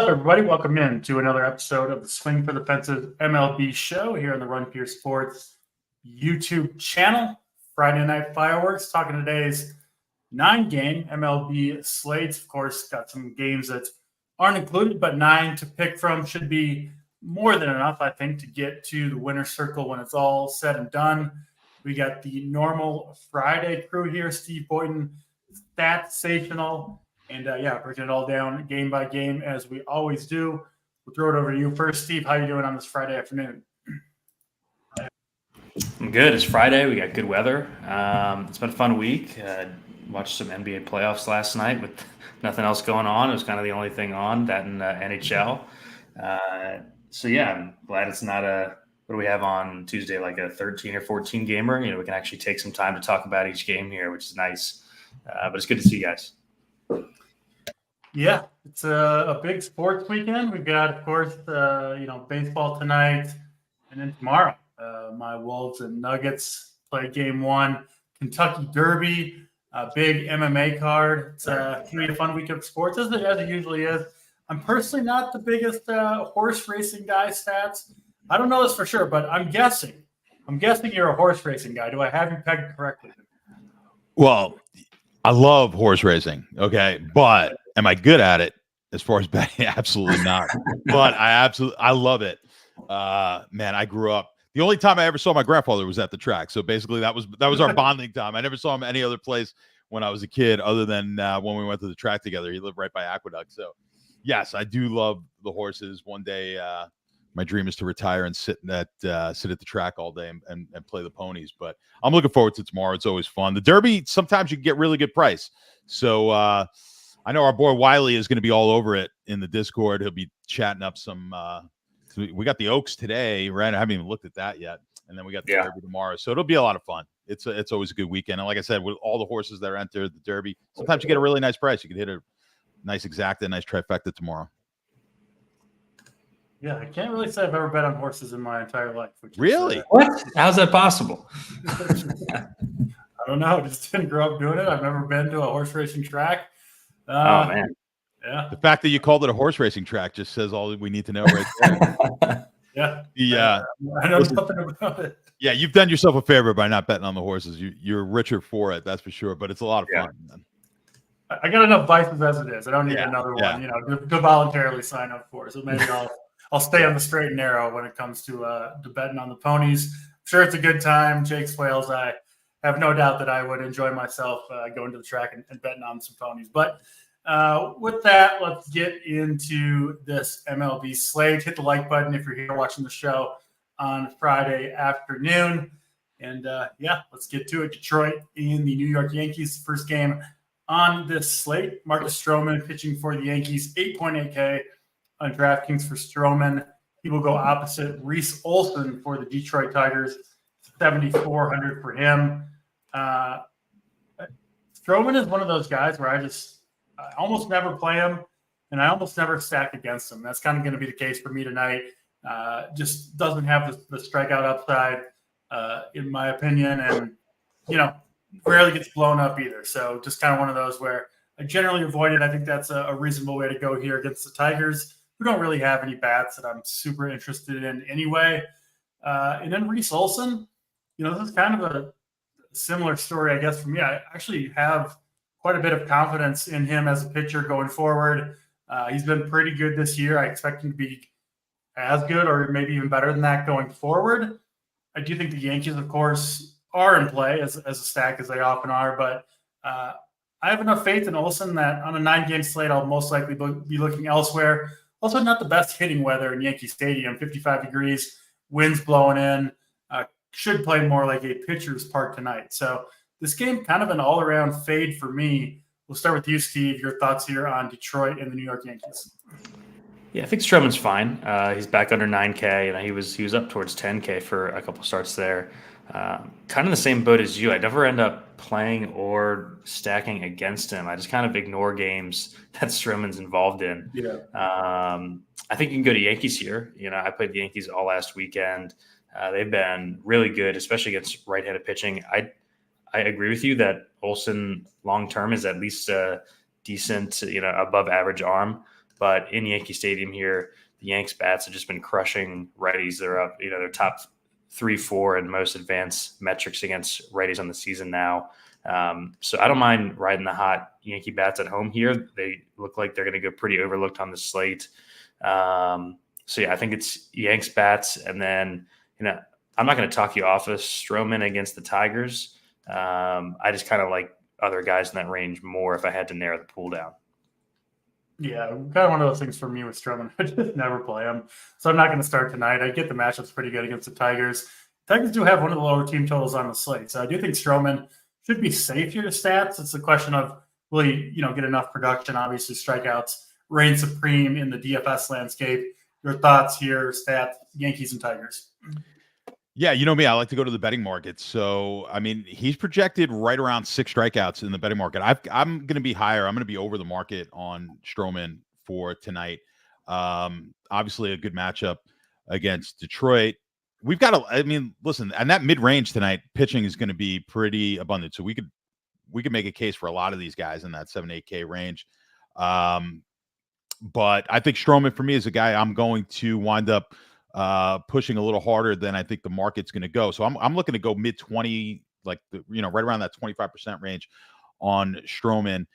up, everybody? Welcome in to another episode of the Swing for the Fences MLB show here on the Run Pure Sports YouTube channel. Friday Night Fireworks, talking today's 9-game MLB slates. Of course, got some games that aren't included, but 9 to pick from should be more than enough, I think, to get to the winner's circle when it's all said and done. We got the normal Friday crew here, Steve Boyden, Statsational. And, breaking it all down game by game as we always do. We'll throw it over to you first. Steve, how you doing on this Friday afternoon? I'm good. It's Friday. We got good weather. It's been a fun week. Watched some NBA playoffs last night with nothing else going on. It was kind of the only thing on, that in NHL. I'm glad it's not what do we have on Tuesday, like a 13 or 14 gamer. We can actually take some time to talk about each game here, which is nice. But it's good to see you guys. Yeah, it's a big sports weekend. We've got, of course, baseball tonight, and then tomorrow, my Wolves and Nuggets play game 1. Kentucky Derby, a big MMA card. It's going to be a fun week of sports, as it usually is. I'm personally not the biggest horse racing guy, Stats. I don't know this for sure, but I'm guessing you're a horse racing guy. Do I have you pegged correctly? Well, I love horse racing, okay, but am I good at it as far as betting? Absolutely not. But I love it. Man, I grew up. The only time I ever saw my grandfather was at the track. So basically, that was our bonding time. I never saw him any other place when I was a kid, other than when we went to the track together. He lived right by Aqueduct. So, yes, I do love the horses. One day, my dream is to retire and sit at the track all day and play the ponies. But I'm looking forward to tomorrow. It's always fun. The Derby, sometimes you can get really good price. So I know our boy Wiley is going to be all over it in the Discord. He'll be chatting up some. We got the Oaks today, right? I haven't even looked at that yet. And then we got the Derby tomorrow. So it'll be a lot of fun. It's always a good weekend. And like I said, with all the horses that are entered the Derby, sometimes you get a really nice price. You can hit a nice exacta, nice trifecta tomorrow. Yeah, I can't really say I've ever bet on horses in my entire life. Really? What? How's that possible? I don't know. I just didn't grow up doing it. I've never been to a horse racing track. Oh, man. Yeah. The fact that you called it a horse racing track just says all we need to know right there. Yeah. I know nothing about it. Yeah, you've done yourself a favor by not betting on the horses. You're richer for it, that's for sure. But it's a lot of fun, man. I got enough vices as it is. I don't need another one, to voluntarily sign up for. So maybe I'll stay on the straight and narrow when it comes to betting on the ponies. I'm sure it's a good time. Jake's Wales, I have no doubt that I would enjoy myself going to the track and betting on some ponies. But with that, let's get into this MLB slate. Hit the like button if you're here watching the show on Friday afternoon. And let's get to it. Detroit and the New York Yankees. First game on this slate. Marcus Stroman pitching for the Yankees, 8.8K on DraftKings for Stroman. He will go opposite Reese Olson for the Detroit Tigers, 7,400 for him. Stroman is one of those guys where I almost never play him, and I almost never stack against him. That's kind of going to be the case for me tonight. Just doesn't have the strikeout upside, in my opinion, and rarely gets blown up either. So just kind of one of those where I generally avoid it. I think that's a reasonable way to go here against the Tigers, who don't really have any bats that I'm super interested in anyway. And then Reese Olson, this is kind of a similar story, I guess, for me. I actually have quite a bit of confidence in him as a pitcher going forward. He's been pretty good this year. I expect him to be as good or maybe even better than that going forward. I do think the Yankees, of course, are in play as a stack, as they often are, but I have enough faith in Olsen that on a 9-game slate, I'll most likely be looking elsewhere. Also, not the best hitting weather in Yankee Stadium, 55 degrees, winds blowing in. Should play more like a pitcher's park tonight. So this game, kind of an all-around fade for me. We'll start with you, Steve. Your thoughts here on Detroit and the New York Yankees. Yeah, I think Stroman's fine. He's back under 9K, and he was up towards 10K for a couple starts there. Kind of the same boat as you. I never end up playing or stacking against him. I just kind of ignore games that Stroman's involved in. Yeah. I think you can go to Yankees here. I played the Yankees all last weekend. They've been really good, especially against right-handed pitching. I agree with you that Olsen long-term is at least a decent, above average arm. But in Yankee Stadium here, the Yanks bats have just been crushing righties. They're up, they're top 3-4 in most advanced metrics against righties on the season now. So I don't mind riding the hot Yankee bats at home here. They look like they're going to go pretty overlooked on the slate. So yeah, I think it's Yanks bats, and then I'm not going to talk you off of Stroman against the Tigers. I just kind of like other guys in that range more if I had to narrow the pool down. Yeah, kind of one of those things for me with Stroman. I just never play him, so I'm not going to start tonight. I get the matchup's pretty good against the Tigers. Tigers do have one of the lower team totals on the slate, so I do think Stroman should be safe here to stats. It's a question of will he, get enough production? Obviously, strikeouts reign supreme in the DFS landscape. Your thoughts here, stats, Yankees and Tigers. Yeah, you know me, I like to go to the betting market. So, I mean, he's projected right around 6 strikeouts in the betting market. I'm going to be higher. I'm going to be over the market on Stroman for tonight. Obviously, a good matchup against Detroit. We've got listen, and that mid-range tonight, pitching is going to be pretty abundant. So we could make a case for a lot of these guys in that 7-8K range. But I think Stroman for me is a guy I'm going to wind up pushing a little harder than I think the market's going to go. So I'm looking to go mid-20, like right around that 25% range on Stroman.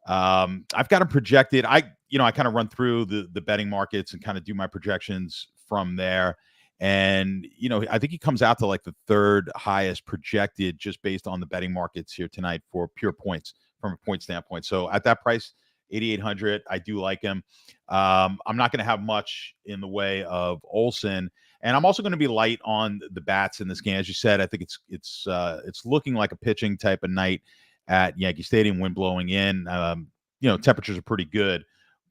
I've got him projected. I kind of run through the betting markets and kind of do my projections from there. And, I think he comes out to like the 3rd highest projected just based on the betting markets here tonight for pure points from a point standpoint. So at that price, 8,800, I do like him. I'm not going to have much in the way of Olsen, and I'm also going to be light on the bats in this game. As you said, I think it's looking like a pitching type of night at Yankee Stadium. Wind blowing in. Temperatures are pretty good,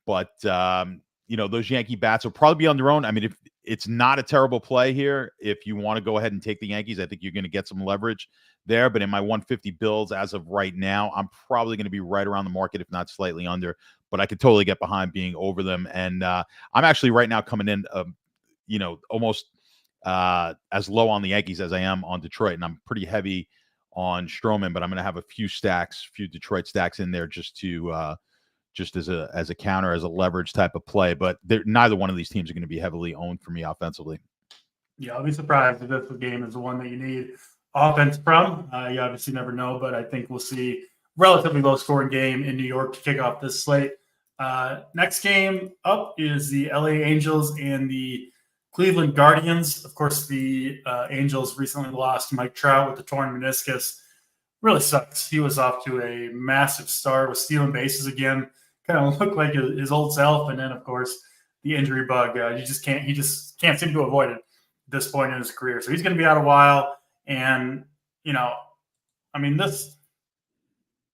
but those Yankee bats will probably be on their own. I mean, if it's not a terrible play here, if you want to go ahead and take the Yankees, I think you're going to get some leverage there. But in my 150 builds as of right now, I'm probably going to be right around the market, if not slightly under. But I could totally get behind being over them. And I'm actually right now coming in, almost as low on the Yankees as I am on Detroit. And I'm pretty heavy on Stroman, but I'm going to have a few Detroit stacks in there just to just as a counter, as a leverage type of play. But neither one of these teams are going to be heavily owned for me offensively. Yeah, I'll be surprised if this game is the one that you need offense from. You obviously never know, but I think we'll see relatively low-scoring game in New York to kick off this slate. Next game up is the LA Angels and the Cleveland Guardians. Of course, the Angels recently lost Mike Trout with the torn meniscus. Really sucks. He was off to a massive start with stealing bases again. Kind of looked like his old self, and then of course the injury bug. He just can't seem to avoid it at this point in his career. So he's going to be out a while, and this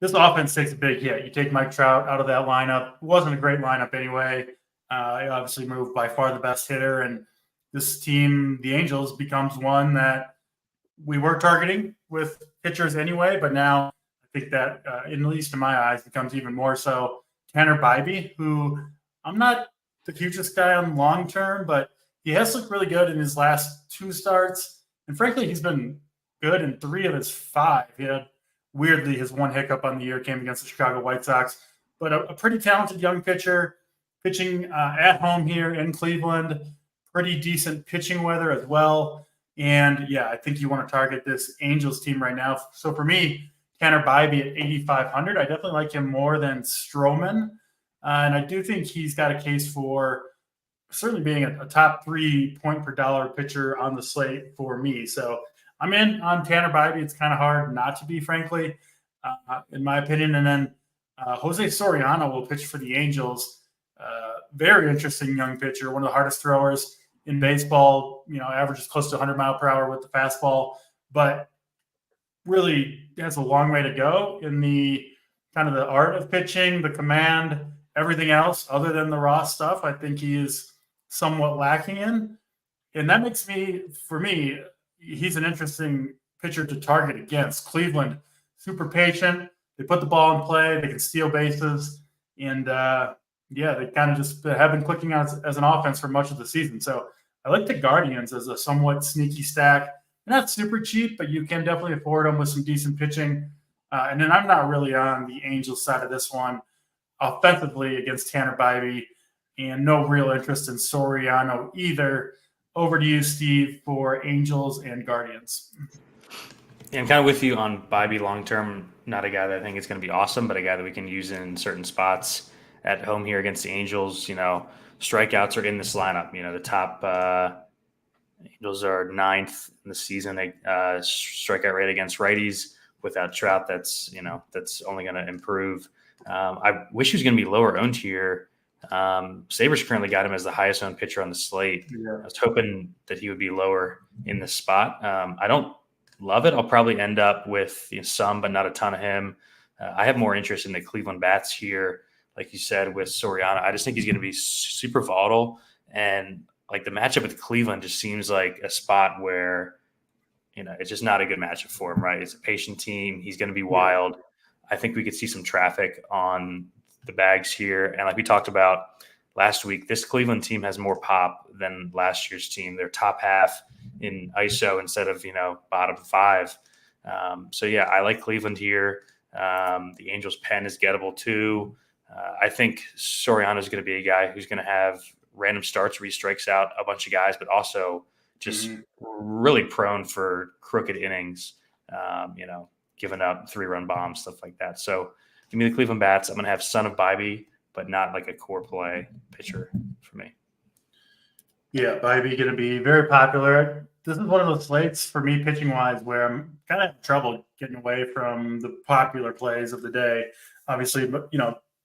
offense takes a big hit. You take Mike Trout out of that lineup. It wasn't a great lineup anyway. He obviously moved by far the best hitter, and this team, the Angels, becomes one that we were targeting with pitchers anyway, but now I think that, at least in my eyes, becomes even more so. Tanner Bybee, who I'm not the hugest guy on long term, but he has looked really good in his last 2 starts. And frankly, he's been good in 3 of his 5. He had, weirdly, his one hiccup on the year came against the Chicago White Sox. But a pretty talented young pitcher, pitching at home here in Cleveland. Pretty decent pitching weather as well. And, yeah, I think you want to target this Angels team right now. So for me, Tanner Bybee at 8,500. I definitely like him more than Stroman. And I do think he's got a case for certainly being a top 3 point per dollar pitcher on the slate for me. So I'm in on Tanner Bybee. It's kind of hard not to be, frankly, in my opinion. And then Jose Soriano will pitch for the Angels. Very interesting young pitcher, one of the hardest throwers in baseball, averages close to 100 mile per hour with the fastball, but really has a long way to go in the kind of the art of pitching, the command, everything else other than the raw stuff. I think he is somewhat lacking in. And that makes for me, he's an interesting pitcher to target against. Cleveland, super patient. They put the ball in play. They can steal bases. And, they kind of just have been clicking out as an offense for much of the season. So I like the Guardians as a somewhat sneaky stack. They're not super cheap, but you can definitely afford them with some decent pitching. And then I'm not really on the Angels side of this one offensively against Tanner Bybee. and no real interest in Soriano either. Over to you, Steve, for Angels and Guardians. Yeah, I'm kind of with you on Bibee long term. Not a guy that I think is going to be awesome, but a guy that we can use in certain spots at home here against the Angels. Strikeouts are in this lineup. The top Angels are ninth in the season. They strikeout rate against righties. Without Trout, that's only going to improve. I wish he was going to be lower owned here. Sabres currently got him as the highest owned pitcher on the slate. Yeah. I was hoping that he would be lower in this spot. I don't love it. I'll probably end up with some, but not a ton of him. I have more interest in the Cleveland bats here, like you said, with Soriano. I just think he's going to be super volatile, and like the matchup with Cleveland just seems like a spot where it's just not a good matchup for him. Right? It's a patient team. He's going to be wild. I think we could see some traffic on the bags here, and like we talked about last week, this Cleveland team has more pop than last year's team. They're top half in ISO instead of bottom five. So yeah, I like Cleveland here. The Angels pen is gettable too. I think Soriano is going to be a guy who's going to have random starts where he strikes out a bunch of guys, but also just really prone for crooked innings. Giving up 3-run bombs, stuff like that. So give me the Cleveland bats. I'm going to have son of Bibee, but not like a core play pitcher for me. Yeah, Bibee going to be very popular. This is one of those slates for me pitching wise where I'm kind of having trouble getting away from the popular plays of the day. Obviously, but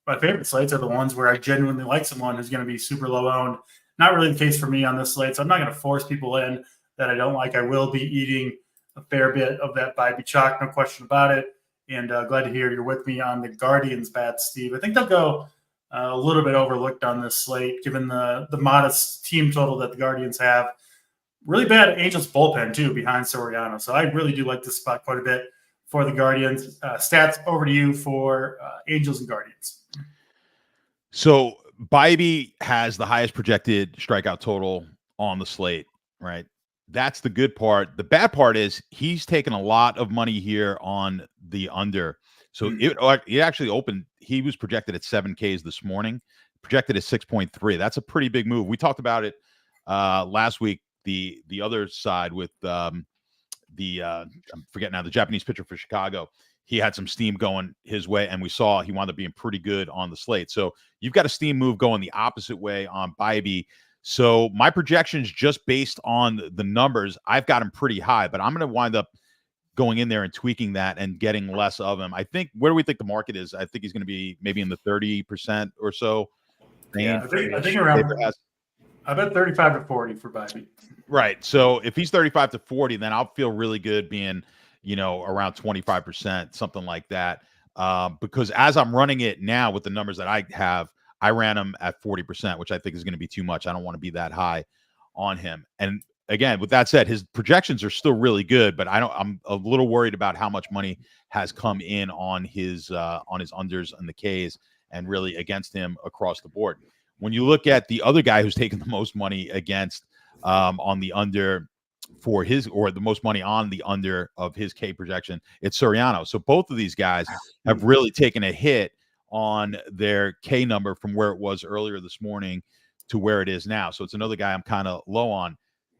my favorite slates are the ones where I genuinely like someone who's going to be super low owned. Not really the case for me on this slate, so I'm not going to force people in that I don't like. I will be eating a fair bit of that Bibee chalk, no question about it. And glad to hear you're with me on the Guardians bats, Steve. I think they'll go a little bit overlooked on this slate, given the modest team total that the Guardians have. Really bad Angels bullpen, too, behind Soriano. So I really do like this spot quite a bit for the Guardians. Stats, over to you for Angels and Guardians. So Bibee has the highest projected strikeout total on the slate, right? That's the good part. The bad part is he's taken a lot of money here on the under. So it actually opened. He was projected at 7Ks this morning, projected at 6.3. That's a pretty big move. We talked about it last week. The other side with I'm forgetting now, the Japanese pitcher for Chicago. He had some steam going his way, and we saw he wound up being pretty good on the slate. So you've got a steam move going the opposite way on Bibee. So my projections, just based on the numbers, I've got him pretty high, but I'm going to wind up going in there and tweaking that and getting less of him. I think, where do we think the market is? I think he's going to be maybe in the 30% or so range. Yeah, I think around, I bet 35 to 40 for Bibee. Right. So if he's 35 to 40, then I'll feel really good being, around 25%, something like that. Because as I'm running it now with the numbers that I have, I ran him at 40%, which I think is going to be too much. I don't want to be that high on him. And again, with that said, his projections are still really good, but I'm a little worried about how much money has come in on his unders and the Ks and really against him across the board. When you look at the other guy who's taken the most money against on the under for his, or the most money on the under of his K projection, it's Soriano. So both of these guys have really taken a hit on their K number from where it was earlier this morning to where it is now. So it's another guy I'm kind of low on.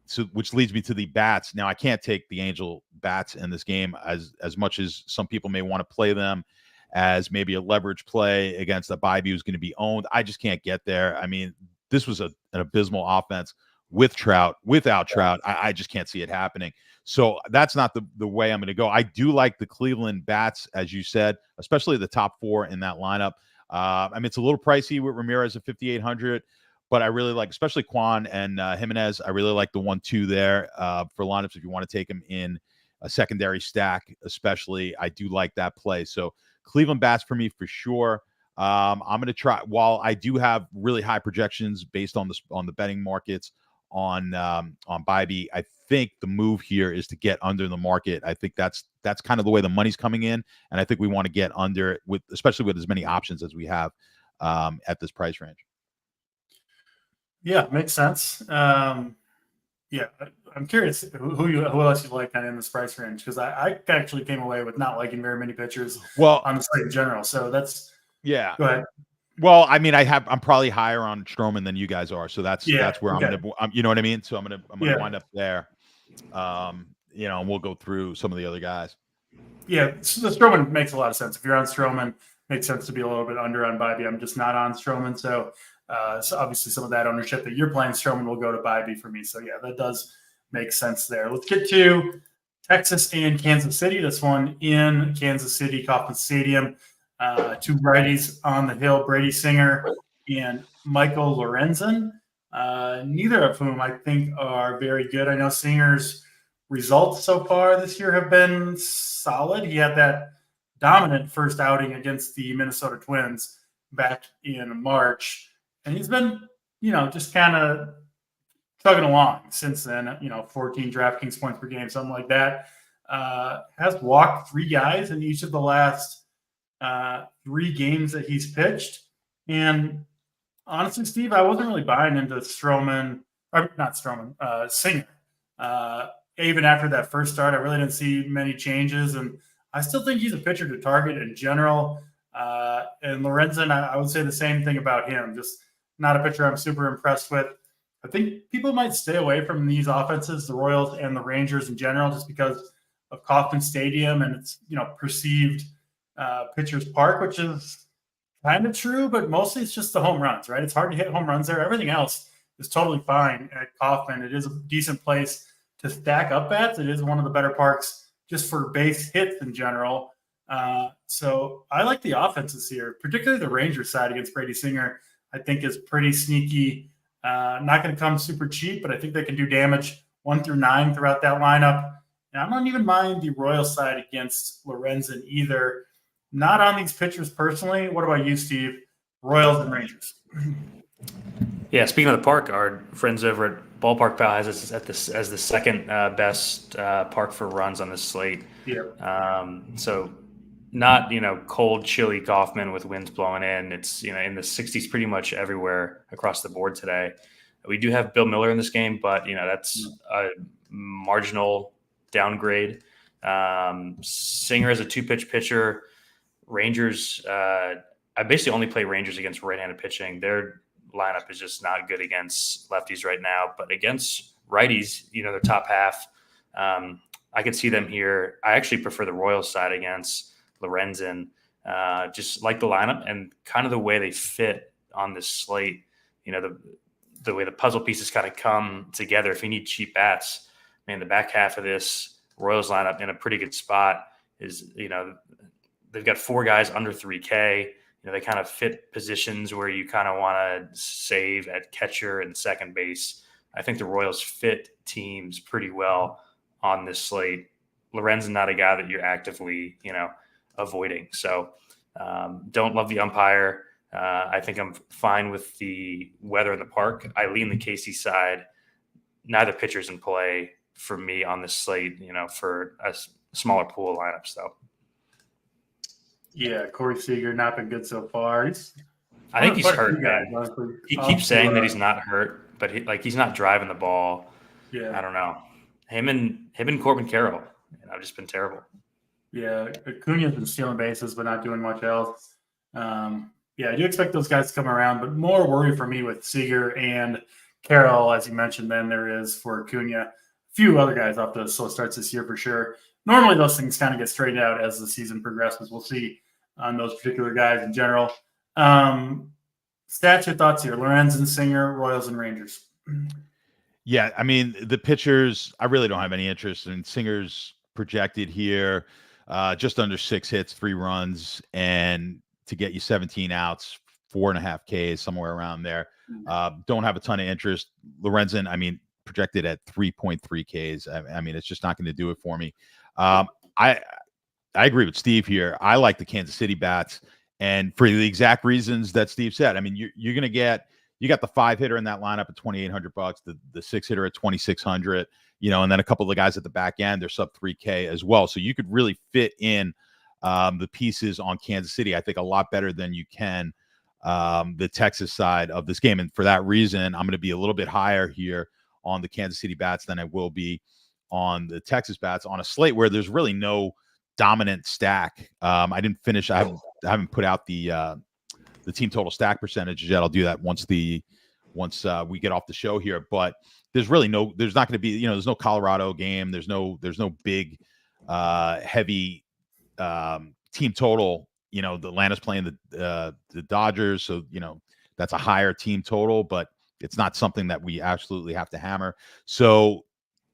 So, which leads me to the bats. Now, I can't take the Angel bats in this game as much as some people may want to play them as maybe a leverage play against a Bibee who's going to be owned. I just can't get there. I mean, this was an abysmal offense with Trout. Without Trout, I just can't see it happening. So that's not the way I'm going to go. I do like the Cleveland bats, as you said, especially the top four in that lineup. I mean, it's a little pricey with Ramirez at 5,800, but I really like, especially Quan and Jimenez. I really like the 1-2 there for lineups if you want to take them in a secondary stack, especially. I do like that play. So Cleveland bats for me for sure. I'm going to try. While I do have really high projections based on the betting markets on Bibee, I think the move here is to get under the market. I think that's kind of the way the money's coming in, and I think we want to get under with, especially with as many options as we have at this price range. Yeah, makes sense. Yeah, I'm curious who else you like kind of in this price range, because I actually came away with not liking very many pitchers on the slate in general. So that's yeah. Go ahead. Well, I mean, I'm probably higher on Stroman than you guys are, so that's where okay. you know what I mean. So I'm gonna Yeah. wind up there. And we'll go through some of the other guys. Yeah, so the Stroman makes a lot of sense. If you're on Stroman, it makes sense to be a little bit under on Bybee. I'm just not on Stroman, so obviously some of that ownership that you're playing Stroman will go to Bybee for me. So yeah, that does make sense there. Let's get to Texas and Kansas City. This one in Kansas City, Kauffman Stadium. Two righties on the hill, Brady Singer and Michael Lorenzen. Neither of whom I think are very good. I know Singer's results so far this year have been solid. He had that dominant first outing against the Minnesota Twins back in March, and he's been, just kind of chugging along since then. 14 DraftKings points per game, something like that. Has walked 3 guys in each of the last 3 games that he's pitched, and honestly, Steve, I wasn't really buying into Singer. Even after that first start, I really didn't see many changes, and I still think he's a pitcher to target in general. And Lorenzen, I would say the same thing about him. Just not a pitcher I'm super impressed with. I think people might stay away from these offenses, the Royals and the Rangers in general, just because of Kauffman Stadium and it's perceived pitcher's park, which is kind of true, but mostly it's just the home runs, right? It's hard to hit home runs there. Everything else is totally fine at Kauffman. It is a decent place to stack up bats. It is one of the better parks just for base hits in general. So I like the offenses here, particularly the Rangers side against Brady Singer. I think is pretty sneaky. Not going to come super cheap, but I think they can do damage 1 through 9 throughout that lineup. And I don't even mind the Royals side against Lorenzen either. Not on these pitchers personally. What about you, Steve? Royals and Rangers. Yeah, speaking of the park, our friends over at Ballpark Pal has us as the second best park for runs on this slate. Yeah. So not, cold, chilly Kauffman with winds blowing in. It's, in the 60s pretty much everywhere across the board today. We do have Bill Miller in this game, but, that's a marginal downgrade. Singer is a 2-pitch pitcher. Rangers, I basically only play Rangers against right-handed pitching. Their lineup is just not good against lefties right now, but against righties, their top half, I could see them here. I actually prefer the Royals side against Lorenzen, just like the lineup and kind of the way they fit on this slate. The way the puzzle pieces kind of come together. If you need cheap bats, man, the back half of this Royals lineup in a pretty good spot is, they've got 4 guys under 3K. They kind of fit positions where you kind of want to save at catcher and second base. I think the Royals fit teams pretty well on this slate. Lorenzen's not a guy that you're actively, avoiding. So don't love the umpire. I think I'm fine with the weather in the park. I lean the KC side. Neither pitcher's in play for me on this slate, for a smaller pool of lineups, though. Yeah, Corey Seager not been good so far. I think he's hurt, man. He keeps saying that he's not hurt, but he's not driving the ball. Yeah, I don't know. Him and Corbin Carroll, have just been terrible. Yeah, Acuna's been stealing bases, but not doing much else. Yeah, I do expect those guys to come around, but more worry for me with Seager and Carroll, as you mentioned, than there is for Acuna. A few other guys off the slow starts this year for sure. Normally, those things kind of get straightened out as the season progresses. We'll see on those particular guys in general. Stats, your thoughts here. Lorenzen, Singer, Royals, and Rangers. Yeah, I mean, the pitchers, I really don't have any interest in. Singer's projected here, just under 6 hits, 3 runs, and to get you 17 outs, 4.5 Ks, somewhere around there. Don't have a ton of interest. Lorenzen, I mean, projected at 3.3 Ks. I mean, it's just not going to do it for me. I agree with Steve here. I like the Kansas City bats, and for the exact reasons that Steve said. I mean, you're going to get, you got the 5 hitter in that lineup at $2,800, the 6 hitter at $2,600, and then a couple of the guys at the back end, they're sub 3K as well. So you could really fit in the pieces on Kansas City, I think, a lot better than you can the Texas side of this game. And for that reason, I'm going to be a little bit higher here on the Kansas City bats than I will be on the Texas bats on a slate where there's really no dominant stack. I didn't finish. I haven't put out the the team total stack percentage yet. I'll do that once we get off the show here. But there's not going to be, there's no Colorado game. There's no big heavy team total. The Atlanta's playing the Dodgers, so that's a higher team total, but it's not something that we absolutely have to hammer. So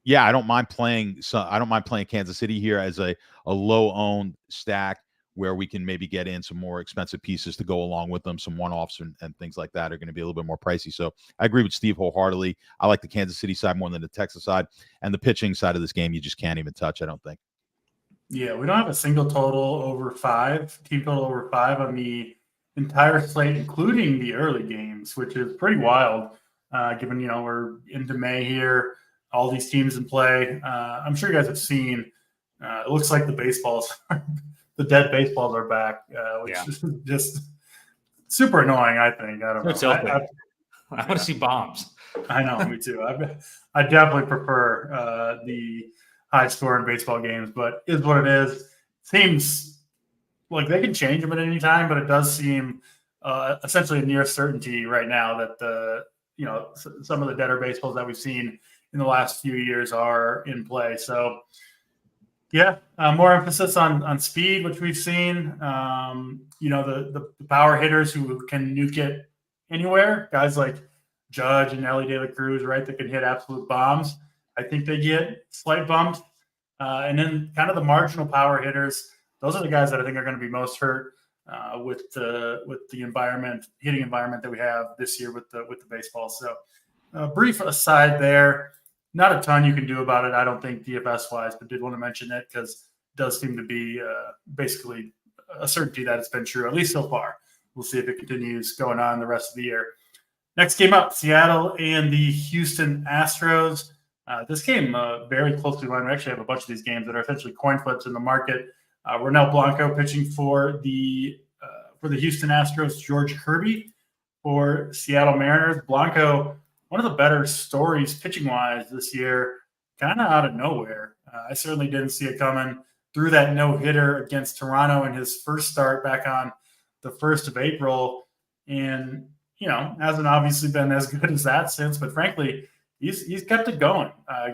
yeah, I don't mind playing Kansas City here as a low owned stack where we can maybe get in some more expensive pieces to go along with them. Some one-offs and things like that are going to be a little bit more pricey. So I agree with Steve wholeheartedly. I like the Kansas City side more than the Texas side, and the pitching side of this game, you just can't even touch, I don't think. Yeah, we don't have a single total over 5, team total over 5 on the entire slate, including the early games, which is pretty wild, given, we're into May here, all these teams in play. I'm sure you guys have seen, it looks like the baseballs, the dead baseballs are back, which is just super annoying, I think. I don't know. I want to see bombs. I know, me too. I definitely prefer the high score in baseball games, but is what it is. Seems like they can change them at any time, but it does seem essentially a near certainty right now that some of the deader baseballs that we've seen in the last few years are in play. So yeah, more emphasis on speed, which we've seen. The power hitters who can nuke it anywhere, guys like Judge and Ellie De La Cruz, right, that can hit absolute bombs. I think they get slight bumps. And then kind of the marginal power hitters, those are the guys that I think are going to be most hurt with the hitting environment that we have this year with the baseball. So brief aside there, not a ton you can do about it, I don't think, DFS-wise, but did want to mention it because it does seem to be basically a certainty that it's been true, at least so far. We'll see if it continues going on the rest of the year. Next game up, Seattle and the Houston Astros. This game very closely aligned. We actually have a bunch of these games that are essentially coin flips in the market. Ronel Blanco pitching for the Houston Astros, George Kirby for Seattle Mariners. Blanco, one of the better stories pitching-wise this year, kind of out of nowhere. I certainly didn't see it coming. Threw that no-hitter against Toronto in his first start back on the 1st of April. And, hasn't obviously been as good as that since. But frankly, he's kept it going,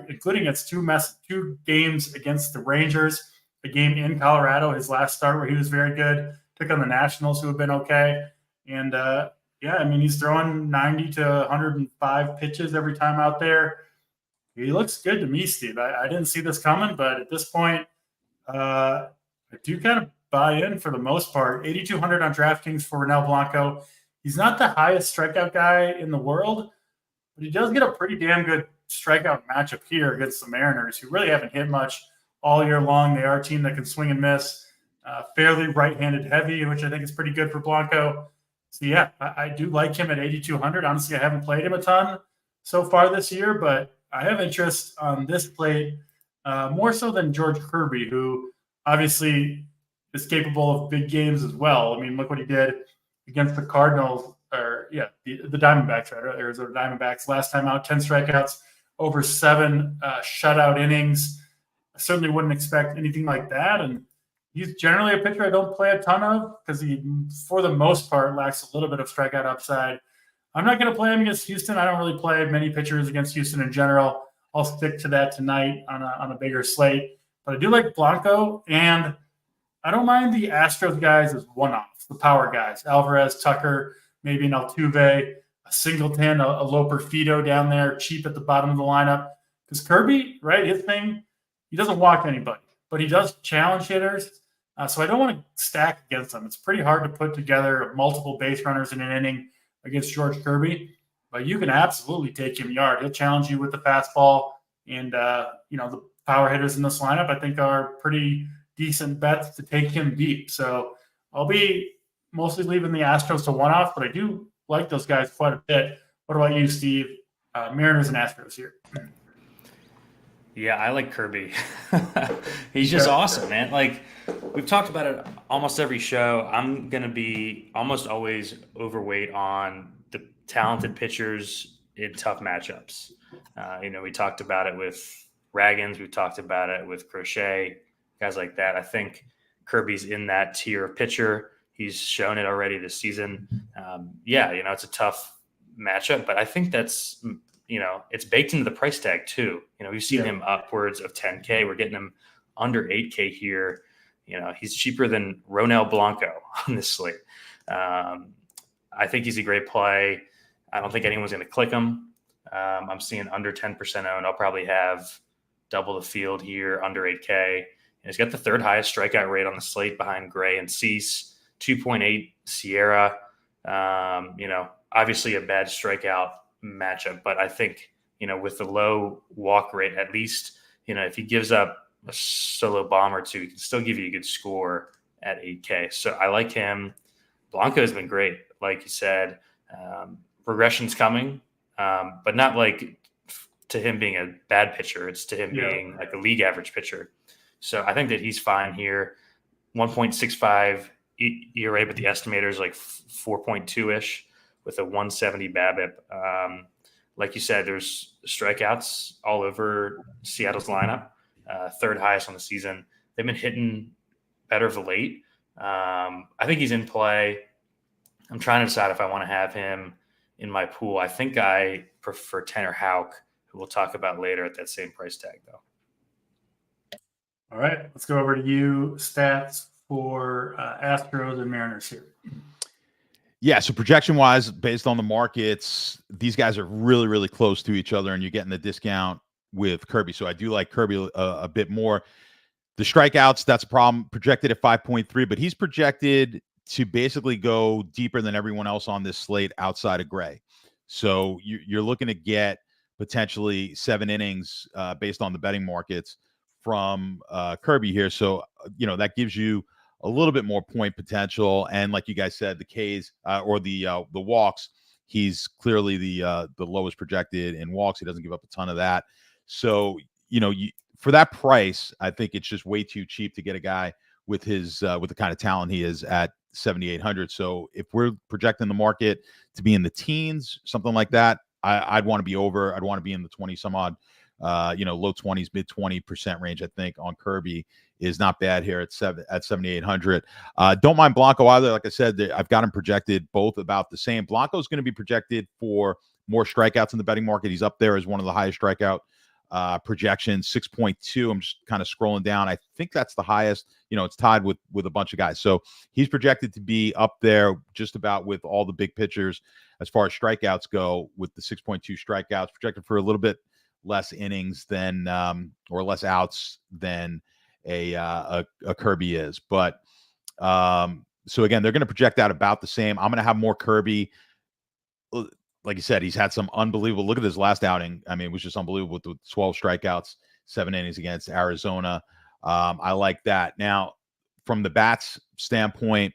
including its two games against the Rangers, a game in Colorado, his last start where he was very good, took on the Nationals who have been okay. And, he's throwing 90 to 105 pitches every time out there. He looks good to me, Steve. I didn't see this coming, but at this point, I do kind of buy in for the most part. 8,200 on DraftKings for Ronel Blanco. He's not the highest strikeout guy in the world, but he does get a pretty damn good strikeout matchup here against the Mariners, who really haven't hit much all year long. They are a team that can swing and miss, fairly right-handed heavy, which I think is pretty good for Blanco. So, yeah, I do like him at 8,200. Honestly, I haven't played him a ton so far this year, but I have interest on this plate more so than George Kirby, who obviously is capable of big games as well. I mean, look what he did against the Cardinals, the Diamondbacks, right? Arizona Diamondbacks. Last time out, 10 strikeouts, over 7 shutout innings. I certainly wouldn't expect anything like that. And he's generally a pitcher I don't play a ton of because he, for the most part, lacks a little bit of strikeout upside. I'm not going to play him against Houston. I don't really play many pitchers against Houston in general. I'll stick to that tonight on a bigger slate. But I do like Blanco, and I don't mind the Astros guys as one-offs, the power guys. Alvarez, Tucker, maybe an Altuve, a Singleton, a Loper Fido down there, cheap at the bottom of the lineup. Because Kirby, right, his thing, he doesn't walk anybody, but he does challenge hitters. So I don't want to stack against them. It's pretty hard to put together multiple base runners in an inning against George Kirby, but you can absolutely take him yard. He'll challenge you with the fastball, and the power hitters in this lineup I think are pretty decent bets to take him deep. So I'll be mostly leaving the Astros to one-off, but I do like those guys quite a bit. What about you, Steve? Mariners and Astros here. Yeah, I like Kirby. He's just awesome, man. Like, we've talked about it almost every show. I'm going to be almost always overweight on the talented pitchers in tough matchups. We talked about it with Raggins. We talked about it with Crochet, guys like that. I think Kirby's in that tier of pitcher. He's shown it already this season. It's a tough matchup, but I think that's, it's baked into the price tag too. We've seen him upwards of 10K. We're getting him under 8K here. He's cheaper than Ronel Blanco on this slate. I think he's a great play. I don't think anyone's going to click him. I'm seeing under 10% owned. I'll probably have double the field here, under 8K. And he's got the third highest strikeout rate on the slate behind Gray and Cease, 2.8 Sierra. Obviously a bad strikeout matchup, but I think, with the low walk rate, at least, if he gives up a solo bomb or two, he can still give you a good score at 8K. So I like him. Blanco has been great. Like you said, regression's coming, but not like to him being a bad pitcher. It's to him being like a league average pitcher. So I think that he's fine here. 1.65 ERA, but the estimator is like 4.2-ish with a 170 BABIP. Like you said, there's strikeouts all over Seattle's lineup, third highest on the season. They've been hitting better of late. I think he's in play. I'm trying to decide if I want to have him in my pool. I think I prefer Tanner Houck, who we'll talk about later at that same price tag, though. All right, let's go over to you. Stats for Astros and Mariners here. Yeah, so projection-wise, based on the markets, these guys are really, really close to each other, and you're getting the discount with Kirby. So I do like Kirby a bit more. The strikeouts, that's a problem. Projected at 5.3, but he's projected to basically go deeper than everyone else on this slate outside of Gray. So you're looking to get potentially 7 innings based on the betting markets from Kirby here. So, that gives you a little bit more point potential. And like you guys said, the Ks or the walks, he's clearly the lowest projected in walks. He doesn't give up a ton of that. So, for that price, I think it's just way too cheap to get a guy with his with the kind of talent he is at 7,800. So if we're projecting the market to be in the teens, something like that, I'd want to be over. I'd want to be in the 20 some odd, low 20s, mid 20% range. I think on Kirby is not bad here at 7,800. Don't mind Blanco either. Like I said, I've got him projected both about the same. Blanco's going to be projected for more strikeouts in the betting market. He's up there as one of the highest strikeout projections, 6.2. I'm just kind of scrolling down. I think that's the highest. It's tied with a bunch of guys. So he's projected to be up there just about with all the big pitchers as far as strikeouts go, with the 6.2 strikeouts, projected for a little bit less innings than or less outs than a Kirby is. But so again, they're going to project out about the same. I'm going to have more Kirby. Like you said, he's had some unbelievable. Look at his last outing. I mean, it was just unbelievable with 12 strikeouts, 7 innings against Arizona. I like that. Now, from the bats standpoint,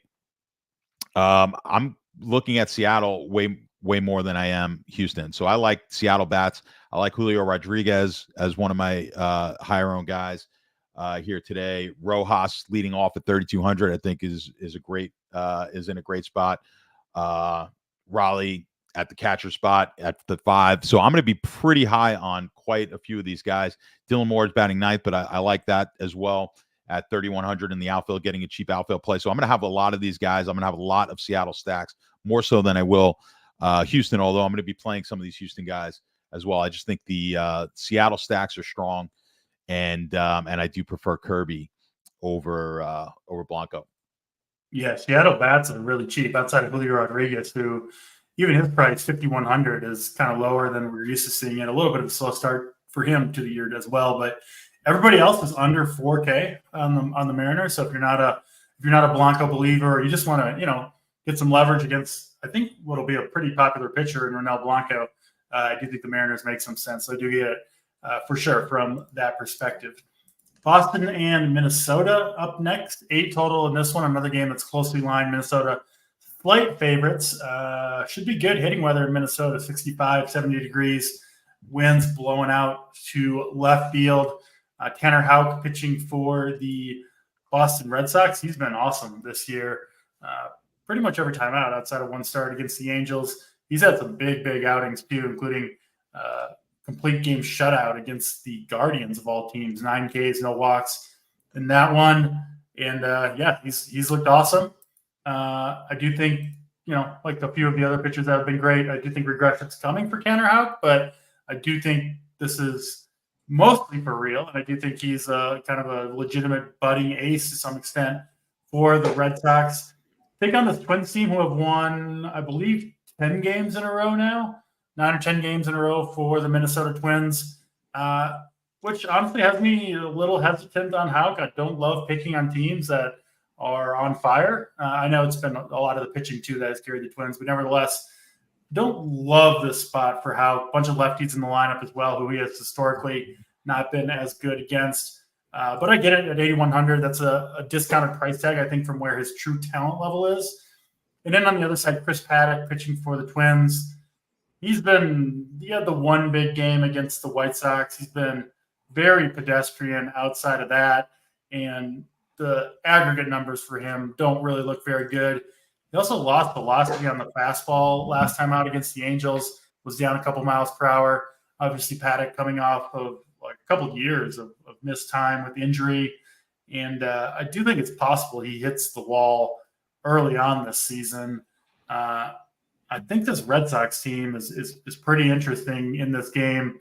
I'm looking at Seattle way more than I am Houston. So I like Seattle bats. I like Julio Rodriguez as one of my higher owned guys here today. Rojas leading off at 3,200, I think is a great is in a great spot. Raleigh at the catcher spot at the 5. So I'm going to be pretty high on quite a few of these guys. Dylan Moore is batting ninth, but I like that as well at 3,100 in the outfield, getting a cheap outfield play. So I'm going to have a lot of these guys. I'm going to have a lot of Seattle stacks, more so than I will Houston, although I'm going to be playing some of these Houston guys as well. I just think the Seattle stacks are strong, and I do prefer Kirby over Blanco. Yeah, Seattle bats are really cheap outside of Julio Rodriguez, who even his price, 5,100, is kind of lower than we're used to seeing it. A little bit of a slow start for him to the year as well, but everybody else is under 4K on the Mariners. So if you're not a Blanco believer, or you just want to get some leverage against, I think what'll be a pretty popular pitcher in Ronel Blanco, I do think the Mariners make some sense. So I do get it for sure from that perspective. Boston and Minnesota up next, 8 total in this one. Another game that's closely lined. Minnesota slight favorites. Should be good hitting weather in Minnesota, 65, 70 degrees. Winds blowing out to left field. Tanner Houck pitching for the Boston Red Sox. He's been awesome this year. Pretty much every time out, outside of one start against the Angels. He's had some big outings too, including complete game shutout against the Guardians of all teams. 9 Ks, no walks in that one. And he's looked awesome. I do think, like a few of the other pitchers that have been great, I do think regression's coming for Tanner Houck, but I do think this is mostly for real. And I do think he's kind of a legitimate budding ace to some extent for the Red Sox. Take on this Twins team who have won, I believe, 10 games in a row now, 9 or 10 games in a row for the Minnesota Twins, which honestly has me a little hesitant on Houck. I don't love picking on teams that are on fire. I know it's been a lot of the pitching too that has carried the Twins, but nevertheless, don't love this spot for Houck. A bunch of lefties in the lineup as well, who he has historically not been as good against. But I get it at 8,100. That's a discounted price tag, I think, from where his true talent level is. And then on the other side, Chris Paddock pitching for the Twins. He had the one big game against the White Sox. He's been very pedestrian outside of that. And the aggregate numbers for him don't really look very good. He also lost velocity on the fastball last time out against the Angels, was down a couple miles per hour. Obviously, Paddock coming off of like a couple of years of missed time with injury. And I do think it's possible he hits the wall early on this season. I think this Red Sox team is pretty interesting in this game.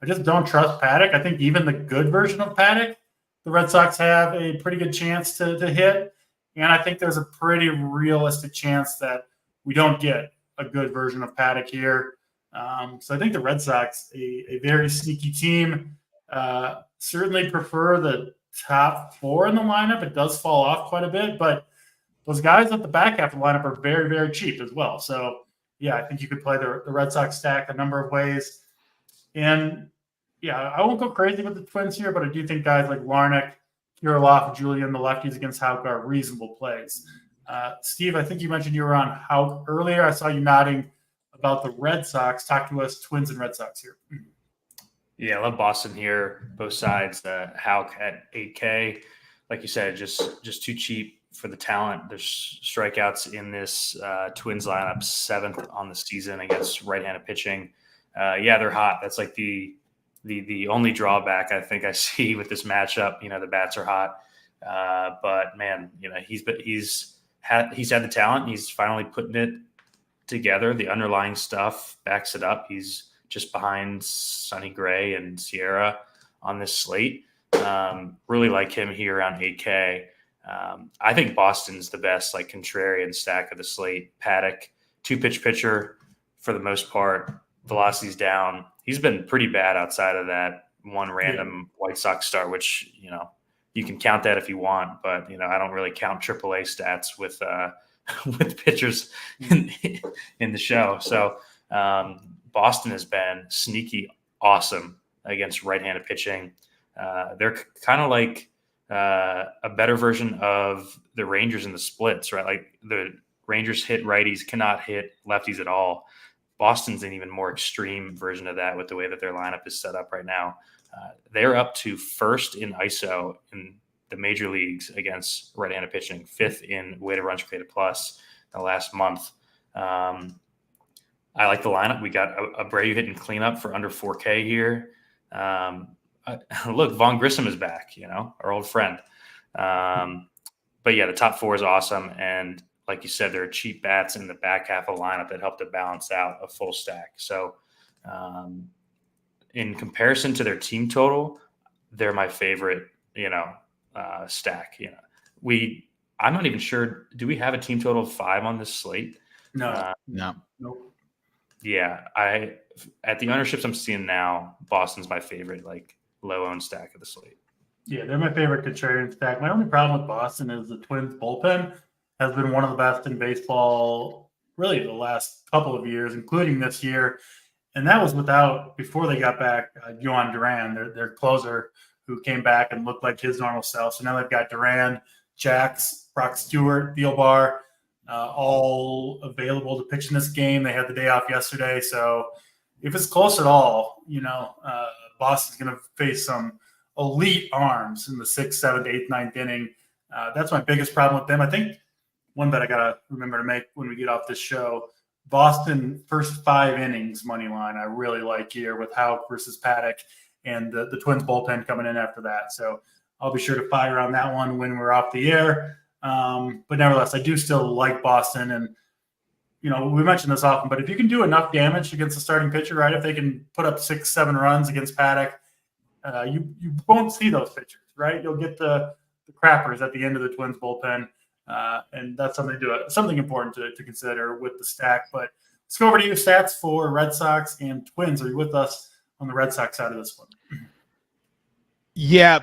I just don't trust Paddock. I think even the good version of Paddock, the Red Sox have a pretty good chance to hit. And I think there's a pretty realistic chance that we don't get a good version of Paddock here. So I think the Red Sox, a very sneaky team, certainly prefer the top 4 in the lineup. It does fall off quite a bit, but those guys at the back half of the lineup are very, very cheap as well. So, yeah, I think you could play the Red Sox stack a number of ways. And, yeah, I won't go crazy with the Twins here, but I do think guys like Larnach, Kirilloff, Julian, the lefties against Houck are reasonable plays. Steve, I think you mentioned you were on Houck earlier. I saw you nodding about the Red Sox. Talk to us, Twins and Red Sox here. Yeah, I love Boston here. Both sides. Houck at 8K, like you said, just too cheap for the talent. There's strikeouts in this Twins lineup, 7th on the season against right-handed pitching. Yeah, they're hot. That's like the only drawback I think I see with this matchup. The bats are hot, but man, he's had the talent. He's finally putting it together. The underlying stuff backs it up. He's just behind Sonny Gray and Sierra on this slate. Really like him here around 8K. I think Boston's the best contrarian stack of the slate. Paddock, 2-pitch pitcher for the most part. Velocity's down. He's been pretty bad outside of that one random White Sox start, which, you can count that if you want, but, I don't really count AAA stats with pitchers in the show. So Boston has been sneaky awesome against right-handed pitching. They're kind of like a better version of the Rangers in the splits, right? Like the Rangers hit righties, cannot hit lefties at all. Boston's an even more extreme version of that with the way that their lineup is set up right now. They're up to 1st in ISO in the major leagues against right-handed pitching, 5th in weighted runs created plus the last month. I like the lineup. We got Abreu hitting cleanup for under 4K here. Look, Vaughn Grissom is back, our old friend. But yeah, the top 4 is awesome. And like you said, there are cheap bats in the back half of the lineup that help to balance out a full stack. So in comparison to their team total, they're my favorite, stack. I'm not even sure. Do we have a team total of 5 on this slate? No. Nope. Yeah. At the ownerships I'm seeing now, Boston's my favorite, low-owned stack of the slate. Yeah, they're my favorite contrarian stack. My only problem with Boston is the Twins bullpen has been one of the best in baseball really the last couple of years, including this year. And that was before they got back, Yohan Duran, their closer, who came back and looked like his normal self. So now they've got Duran, Jax, Brock Stewart, Thielbar, all available to pitch in this game. They had the day off yesterday. So if it's close at all, Boston's going to face some elite arms in the 6th, 7th, 8th, 9th inning. That's my biggest problem with them. I think one that I got to remember to make when we get off this show, Boston first 5 innings money line I really like here with Houck versus Paddock and the Twins bullpen coming in after that. So I'll be sure to fire on that one when we're off the air. But nevertheless, I do still like Boston. And, we mention this often, but if you can do enough damage against the starting pitcher, right, if they can put up 6-7 runs against Paddock, you won't see those pitchers, right? You'll get the crappers at the end of the Twins bullpen. And that's something important to consider with the stack. But let's go over to your stats for Red Sox and Twins. Are you with us on the Red Sox side of this one? Yeah.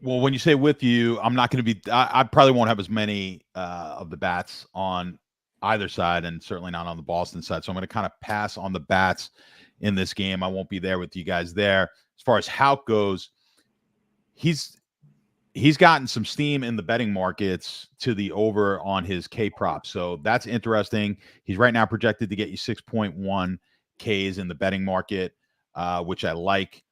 Well, when you say with you, I'm not going to be – I probably won't have as many of the bats on either side, and certainly not on the Boston side. So I'm going to kind of pass on the bats in this game. I won't be there with you guys there. As far as Houck goes, he's gotten some steam in the betting markets to the over on his K prop. So that's interesting. He's right now projected to get you 6.1 Ks in the betting market, which I like.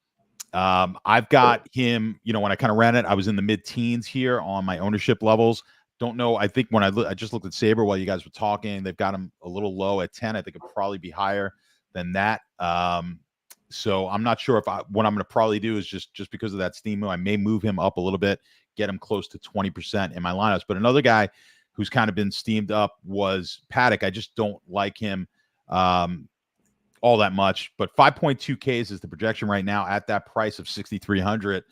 I've got him, when I kind of ran it, I was in the mid-teens here on my ownership levels. Don't know. I think when I just looked at Saber while you guys were talking, they've got him a little low at 10. I think it'll probably be higher than that. So I'm not sure what I'm going to probably do is just because of that steam move, I may move him up a little bit, get him close to 20% in my lineups. But another guy who's kind of been steamed up was Paddock. I just don't like him all that much, but 5.2 Ks is the projection right now at that price of 6,300.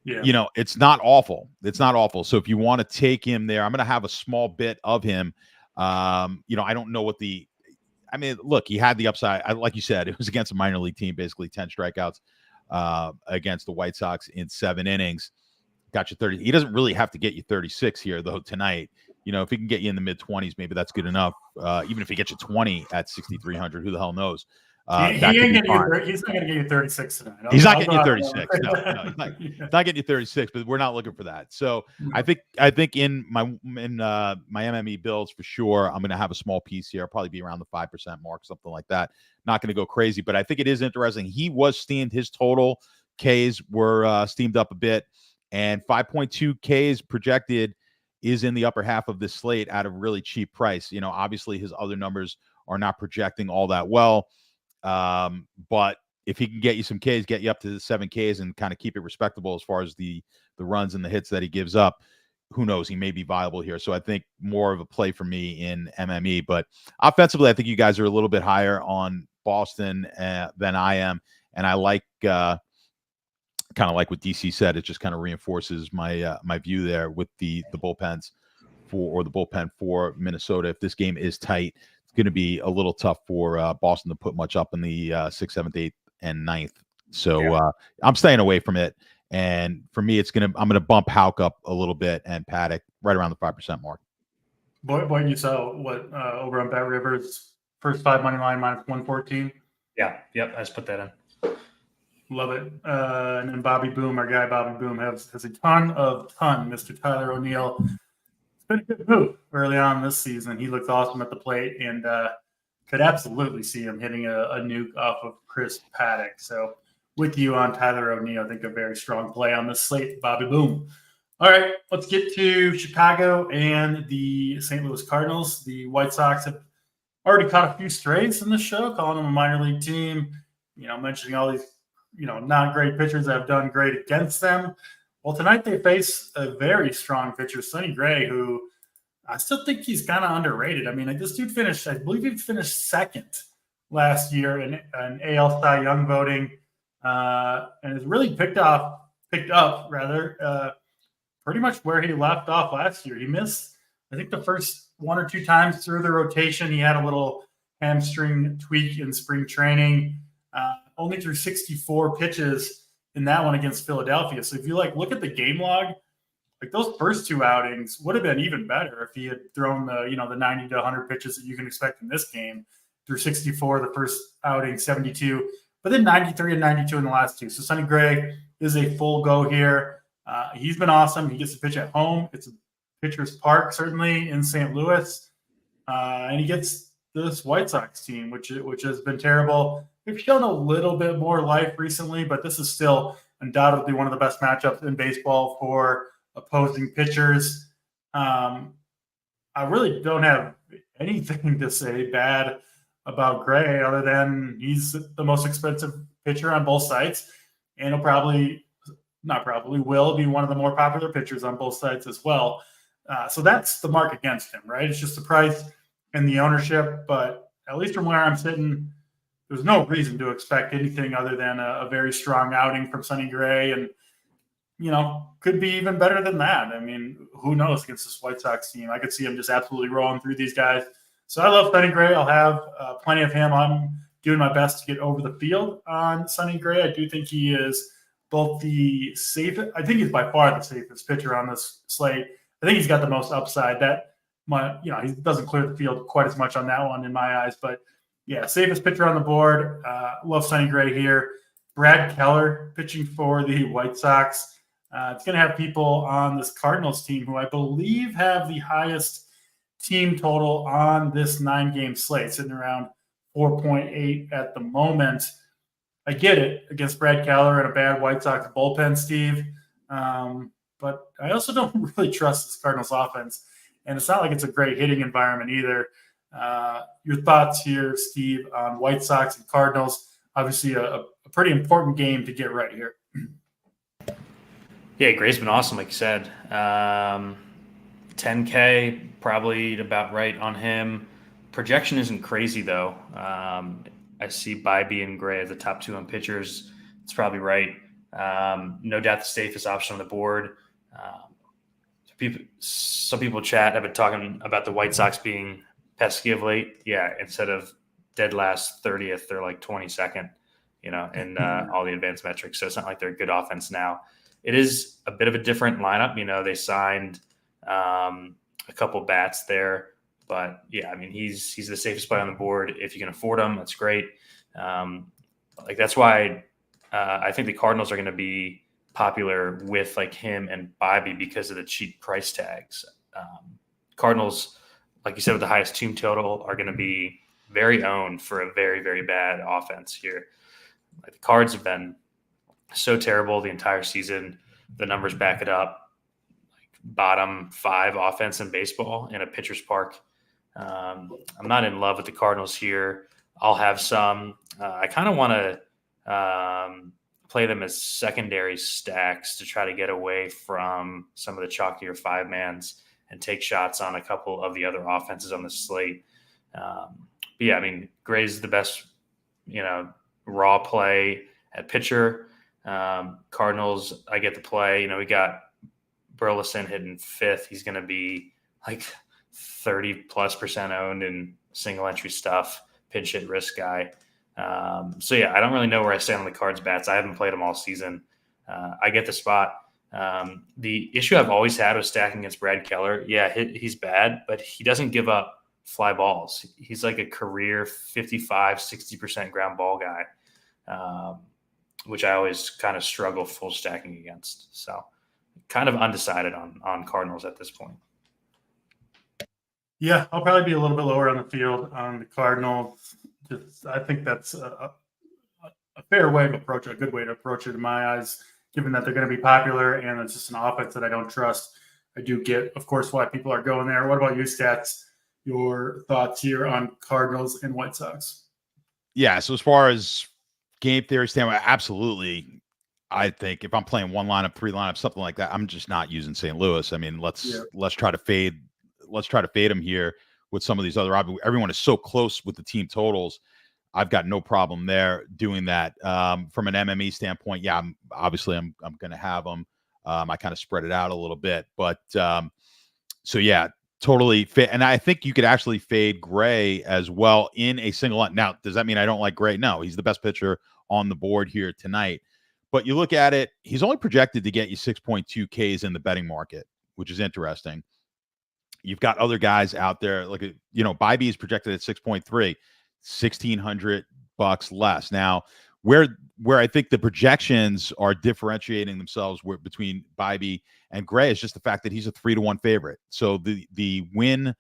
Yeah. It's not awful. It's not awful. So if you want to take him there, I'm going to have a small bit of him. I don't know what look, he had the upside. Like you said, it was against a minor league team, basically 10 strikeouts against the White Sox in 7 innings. Got you 30. He doesn't really have to get you 36 here, though, tonight. If he can get you in the mid-20s, maybe that's good enough. Even if he gets you 20 at 6,300, who the hell knows? He's not going to get you 36 tonight. He's not getting you 36. No, he's not getting you 36. But we're not looking for that. So I think in my MME builds for sure, I'm going to have a small piece here. I'll probably be around the 5% mark, something like that. Not going to go crazy, but I think it is interesting. He was steamed. His total Ks were steamed up a bit, and 5.2 Ks projected is in the upper half of this slate at a really cheap price. Obviously his other numbers are not projecting all that well. But if he can get you some Ks, get you up to the 7 Ks and kind of keep it respectable as far as the runs and the hits that he gives up, who knows? He may be viable here. So I think more of a play for me in MME. But offensively, I think you guys are a little bit higher on Boston than I am. And I like kind of like what DC said. It just kind of reinforces my my view there with the bullpens the bullpen for Minnesota. If this game is tight, going to be a little tough for Boston to put much up in the 6th, 7th, 8th, and 9th. So I'm staying away from it. And for me, I'm going to bump Houck up a little bit and Paddock right around the 5% mark. Boy, you saw what over on Bet Rivers first 5 money line minus 114. Yeah. Yep. I just put that in. Love it. And then Bobby Boom, our guy Bobby Boom has a ton, Mr. Tyler O'Neill. Been a good move early on this season. He looked awesome at the plate and could absolutely see him hitting a nuke off of Chris Paddock. So with you on Tyler O'Neill, I think a very strong play on this slate, Bobby Boom. All right, let's get to Chicago and the St. Louis Cardinals. The White Sox have already caught a few strays in this show, calling them a minor league team, mentioning all these, not great pitchers that have done great against them. Well, tonight they face a very strong pitcher, Sonny Gray, who I still think he's kind of underrated. I mean, this dude I believe he finished second last year in AL Cy Young voting, and has really picked up pretty much where he left off last year. He missed, I think, the first 1 or 2 times through the rotation. He had a little hamstring tweak in spring training, only threw 64 pitches in that one against Philadelphia. So if you look at the game log, those first 2 outings would have been even better if he had thrown the 90 to 100 pitches that you can expect in this game. Through 64 the first outing, 72, but then 93 and 92 in the last 2. So Sonny Gray is a full go here. He's been awesome. He gets to pitch at home. It's a pitcher's park, certainly in St. Louis, and he gets this White Sox team, which has been terrible. They've shown a little bit more life recently, but this is still undoubtedly one of the best matchups in baseball for opposing pitchers. I really don't have anything to say bad about Gray other than he's the most expensive pitcher on both sides, and will be one of the more popular pitchers on both sides as well. So that's the mark against him, right? It's just the price and the ownership. But at least from where I'm sitting, there's no reason to expect anything other than a very strong outing from Sonny Gray. And, could be even better than that. I mean, who knows against this White Sox team? I could see him just absolutely rolling through these guys. So I love Sonny Gray. I'll have plenty of him. I'm doing my best to get over the field on Sonny Gray. I do think he is both the safest. I think he's by far the safest pitcher on this slate. I think he's got the most upside. He doesn't clear the field quite as much on that one in my eyes. But, yeah, safest pitcher on the board. Love Sonny Gray here. Brad Keller pitching for the White Sox. It's going to have people on this Cardinals team who I believe have the highest team total on this 9-game slate, sitting around 4.8 at the moment. I get it against Brad Keller and a bad White Sox bullpen, Steve. But I also don't really trust this Cardinals offense. And it's not like it's a great hitting environment either. Your thoughts here, Steve, on White Sox and Cardinals? Obviously a pretty important game to get right here. Yeah, Gray's been awesome, like you said. 10K, probably about right on him. Projection isn't crazy, though. I see Bybee and Gray as the top 2 on pitchers. It's probably right. No doubt the safest option on the board. Some people chat have been talking about the White Sox being pesky of late. Yeah, instead of dead last 30th, they're like 22nd, in all the advanced metrics. So it's not like they're a good offense now. It is a bit of a different lineup. They signed a couple bats there. But, yeah, I mean, he's the safest play on the board. If you can afford him, that's great. That's why I think the Cardinals are going to be popular with, him and Bybee because of the cheap price tags. Cardinals, like you said, with the highest team total, are going to be very owned for a very, very bad offense here. The Cards have been so terrible the entire season. The numbers back it up. Bottom 5 offense in baseball in a pitcher's park. I'm not in love with the Cardinals here. I'll have some. I kind of want to play them as secondary stacks to try to get away from some of the chalkier 5-mans and take shots on a couple of the other offenses on the slate. But yeah, I mean, Gray's the best, raw play at pitcher. Cardinals, I get to play. We got Burleson hitting 5th. He's going to be 30+% owned in single entry stuff, pinch hit risk guy. So yeah, I don't really know where I stand on the Cards bats. I haven't played them all season. I get the spot. The issue I've always had with stacking against Brad Keller, yeah, he's bad, but he doesn't give up fly balls. He's like a career 55-60% ground ball guy, which I always kind of struggle full stacking against. So kind of undecided on Cardinals at this point. Yeah, I'll probably be a little bit lower on the field on the Cardinals. I think that's a fair way to approach it, a good way to approach it in my eyes, given that they're going to be popular and it's just an offense that I don't trust. I do get, of course, why people are going there. What about you, Stats? Your thoughts here on Cardinals and White Sox? Yeah, so as far as game theory standpoint, absolutely. I think if I'm playing 1 lineup, 3 lineups, something like that, I'm just not using St. Louis. I mean, let's try to fade. Let's try to fade them here with some of these other. Everyone is so close with the team totals. I've got no problem there doing that. From an MME standpoint, yeah, I'm going to have them. I kind of spread it out a little bit, but so yeah, totally fit. And I think you could actually fade Gray as well in a single line. Now, does that mean I don't like Gray? No, he's the best pitcher on the board here tonight. But you look at it, he's only projected to get you 6.2 Ks in the betting market, which is interesting. You've got other guys out there, like, Bybee is projected at 6.3, $1,600 less. Now, where I think the projections are differentiating themselves between Bybee and Gray is just the fact that he's a 3-1 favorite. So the win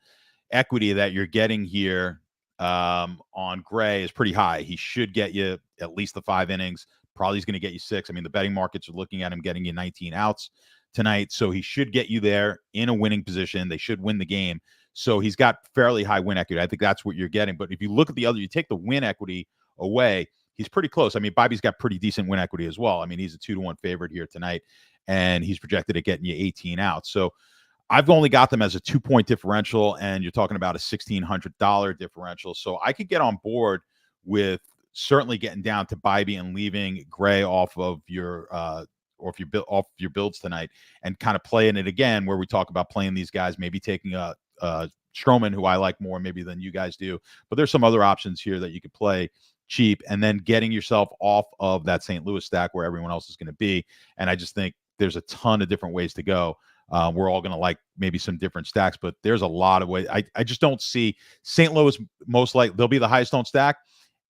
equity that you're getting here on Gray is pretty high. He should get you at least the 5 innings. Probably he's going to get you 6. I mean, the betting markets are looking at him getting you 19 outs tonight. So he should get you there in a winning position. They should win the game. So he's got fairly high win equity. I think that's what you're getting. But if you look at the other, you take the win equity away, he's pretty close. I mean, Bybee's got pretty decent win equity as well. I mean, he's a 2-1 favorite here tonight, and he's projected at getting you 18 outs. So I've only got them as a 2-point differential, and you're talking about a $1,600 differential. So I could get on board with certainly getting down to Bybee and leaving Gray off of your or if you build off your builds tonight, and kind of playing it again where we talk about playing these guys, maybe taking a Stroman, who I like more maybe than you guys do. But there's some other options here that you could play cheap, and then getting yourself off of that St. Louis stack where everyone else is going to be. And I just think there's a ton of different ways to go. We're all going to like maybe some different stacks, but there's a lot of ways. I just don't see St. Louis most likely. They'll be the highest owned stack.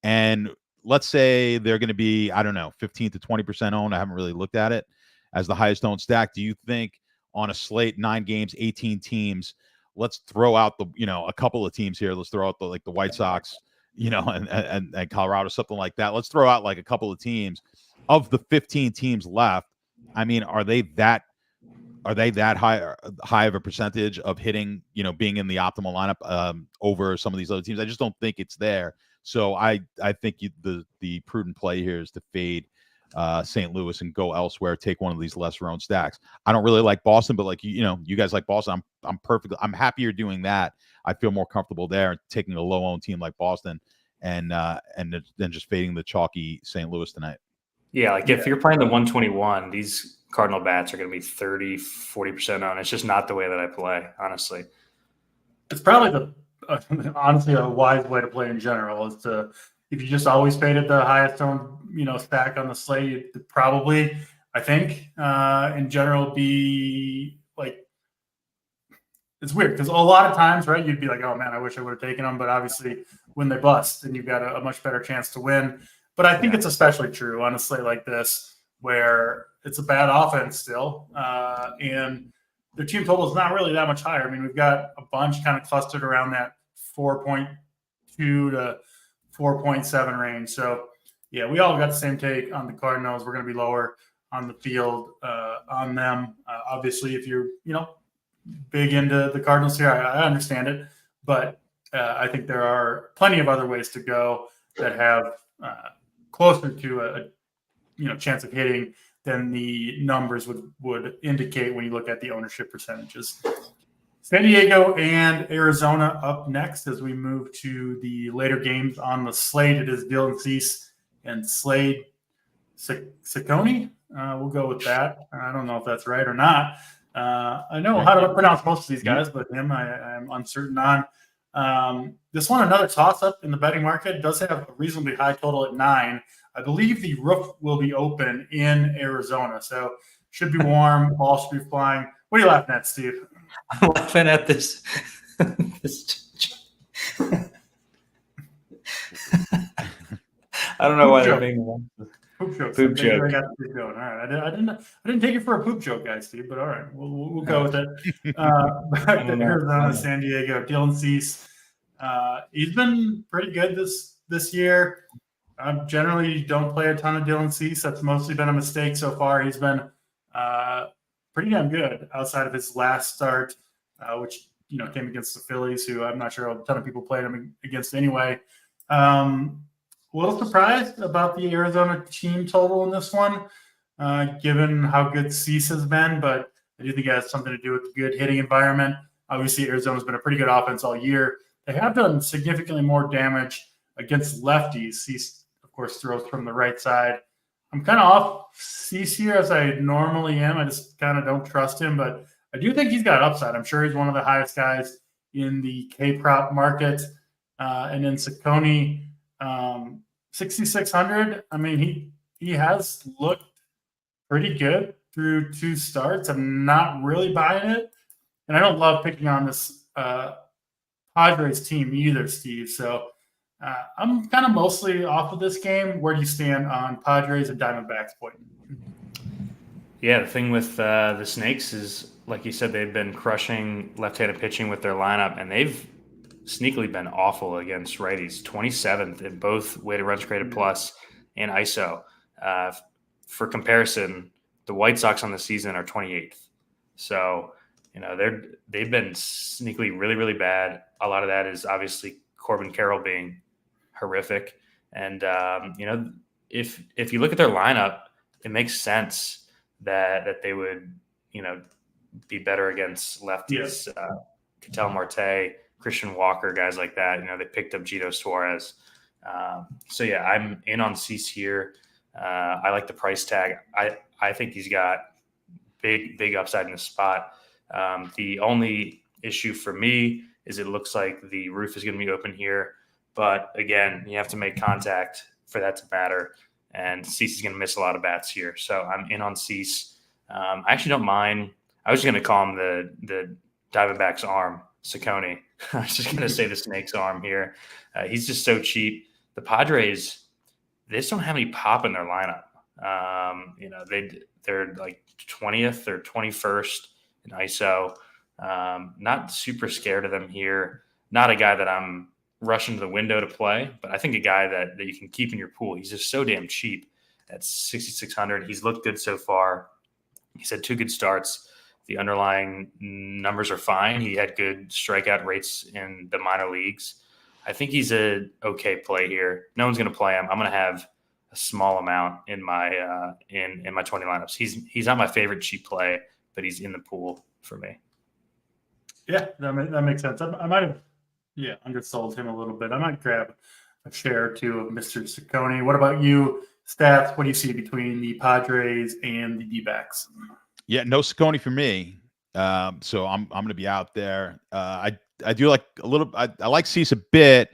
And let's say they're going to be, I don't know, 15 to 20% owned. I haven't really looked at it as the highest owned stack. Do you think on a slate, 9 games, 18 teams, let's throw out a couple of teams here. Let's throw out the White Sox, and Colorado, something like that. Let's throw out like a couple of teams of the 15 teams left. I mean, are they that high of a percentage of hitting, being in the optimal lineup over some of these other teams? I just don't think it's there. So I think the prudent play here is to fade St. Louis and go elsewhere, take one of these lesser owned stacks. I don't really like Boston, but like, you guys like Boston. I'm happier doing that. I feel more comfortable there taking a low owned team like Boston and then just fading the chalky St. Louis tonight. Yeah. Like if you're playing the 121, these Cardinal bats are going to be 30, 40% owned. It's just not the way that I play, honestly. It's probably honestly a wise way to play in general is to, if you just always faded the highest owned, stack on the slate, it'd probably, I think, in general be like, it's weird because a lot of times, right, you'd be like, oh man, I wish I would have taken them. But obviously when they bust, then you've got a much better chance to win. But I think it's especially true on a slate like this where it's a bad offense still. And their team total is not really that much higher. I mean, we've got a bunch kind of clustered around that 4.2 to 4.7 range. So, yeah, we all got the same take on the Cardinals. We're going to be lower on the field on them. Obviously, if you're, big into the Cardinals here, I understand it. But I think there are plenty of other ways to go that have closer to a chance of hitting than the numbers would indicate when you look at the ownership percentages. San Diego and Arizona up next as we move to the later games on the slate. It is Dylan Cease and Slade Ciccone. We'll go with that. I don't know if that's right or not. I know how to pronounce most of these guys, but him I'm uncertain on. This one, another toss-up in the betting market, does have a reasonably high total at 9. I believe the roof will be open in Arizona, so should be warm. Ball should be flying. What are you laughing at, Steve? I'm laughing at this. I don't know why they're being poop joke. Poop joke. I got to keep going. All right, I didn't take it for a poop joke, guys, Steve. But all right, we'll go with it. Back to Arizona, San Diego. Dylan Cease. He's been pretty good this year. Generally don't play a ton of Dylan Cease. That's mostly been a mistake so far. He's been pretty damn good outside of his last start, which came against the Phillies, who I'm not sure a ton of people played him against anyway. A little surprised about the Arizona team total in this one, given how good Cease has been, but I do think it has something to do with the good hitting environment. Obviously, Arizona's been a pretty good offense all year. They have done significantly more damage against lefties. Cease, of course, throws from the right side. I'm kind of off Cease here as I normally am. I just kind of don't trust him, but I do think he's got upside. I'm sure he's one of the highest guys in the K-prop market. And then Ciccone, 6,600. I mean, he has looked pretty good through 2 starts. I'm not really buying it. And I don't love picking on this Padres team either, Steve. So I'm kind of mostly off of this game. Where do you stand on Padres and Diamondbacks point? Yeah, the thing with the Snakes is, like you said, they've been crushing left-handed pitching with their lineup, and they've sneakily been awful against righties. 27th in both weighted runs created plus and ISO. For comparison, the White Sox on the season are 28th. So, they've been sneakily really, really bad. A lot of that is obviously Corbin Carroll being horrific. And, if you look at their lineup, it makes sense that they would, be better against lefties. Ketel Marte, Christian Walker, guys like that. They picked up Gito Suarez. So yeah, I'm in on Cease here. I like the price tag. I think he's got big upside in the spot. The only issue for me is it looks like the roof is going to be open here. But again, you have to make contact for that to matter. And Cease is going to miss a lot of bats here. So I'm in on Cease. I actually don't mind. I was going to call him the Diamondbacks arm, Ciccone. I was just going to say the Snake's arm here. He's just so cheap. The Padres, they just don't have any pop in their lineup. They're like 20th or 21st in ISO. Not super scared of them here. Not a guy that I'm rushing to the window to play, but I think a guy that you can keep in your pool. He's just so damn cheap at 6,600. He's looked good so far. He's had 2 good starts. The underlying numbers are fine. He had good strikeout rates in the minor leagues. I think he's a okay play here. No one's going to play him. I'm going to have a small amount in my in my 20 lineups. He's not my favorite cheap play, but he's in the pool for me. Yeah, that makes sense. I might have undersold him a little bit. I might grab a share or two of Mr. Ciccone. What about you? Stats, what do you see between the Padres and the D-backs? Yeah, no Ciccone for me. So I'm going to be out there. I do like a little. I like Cease a bit.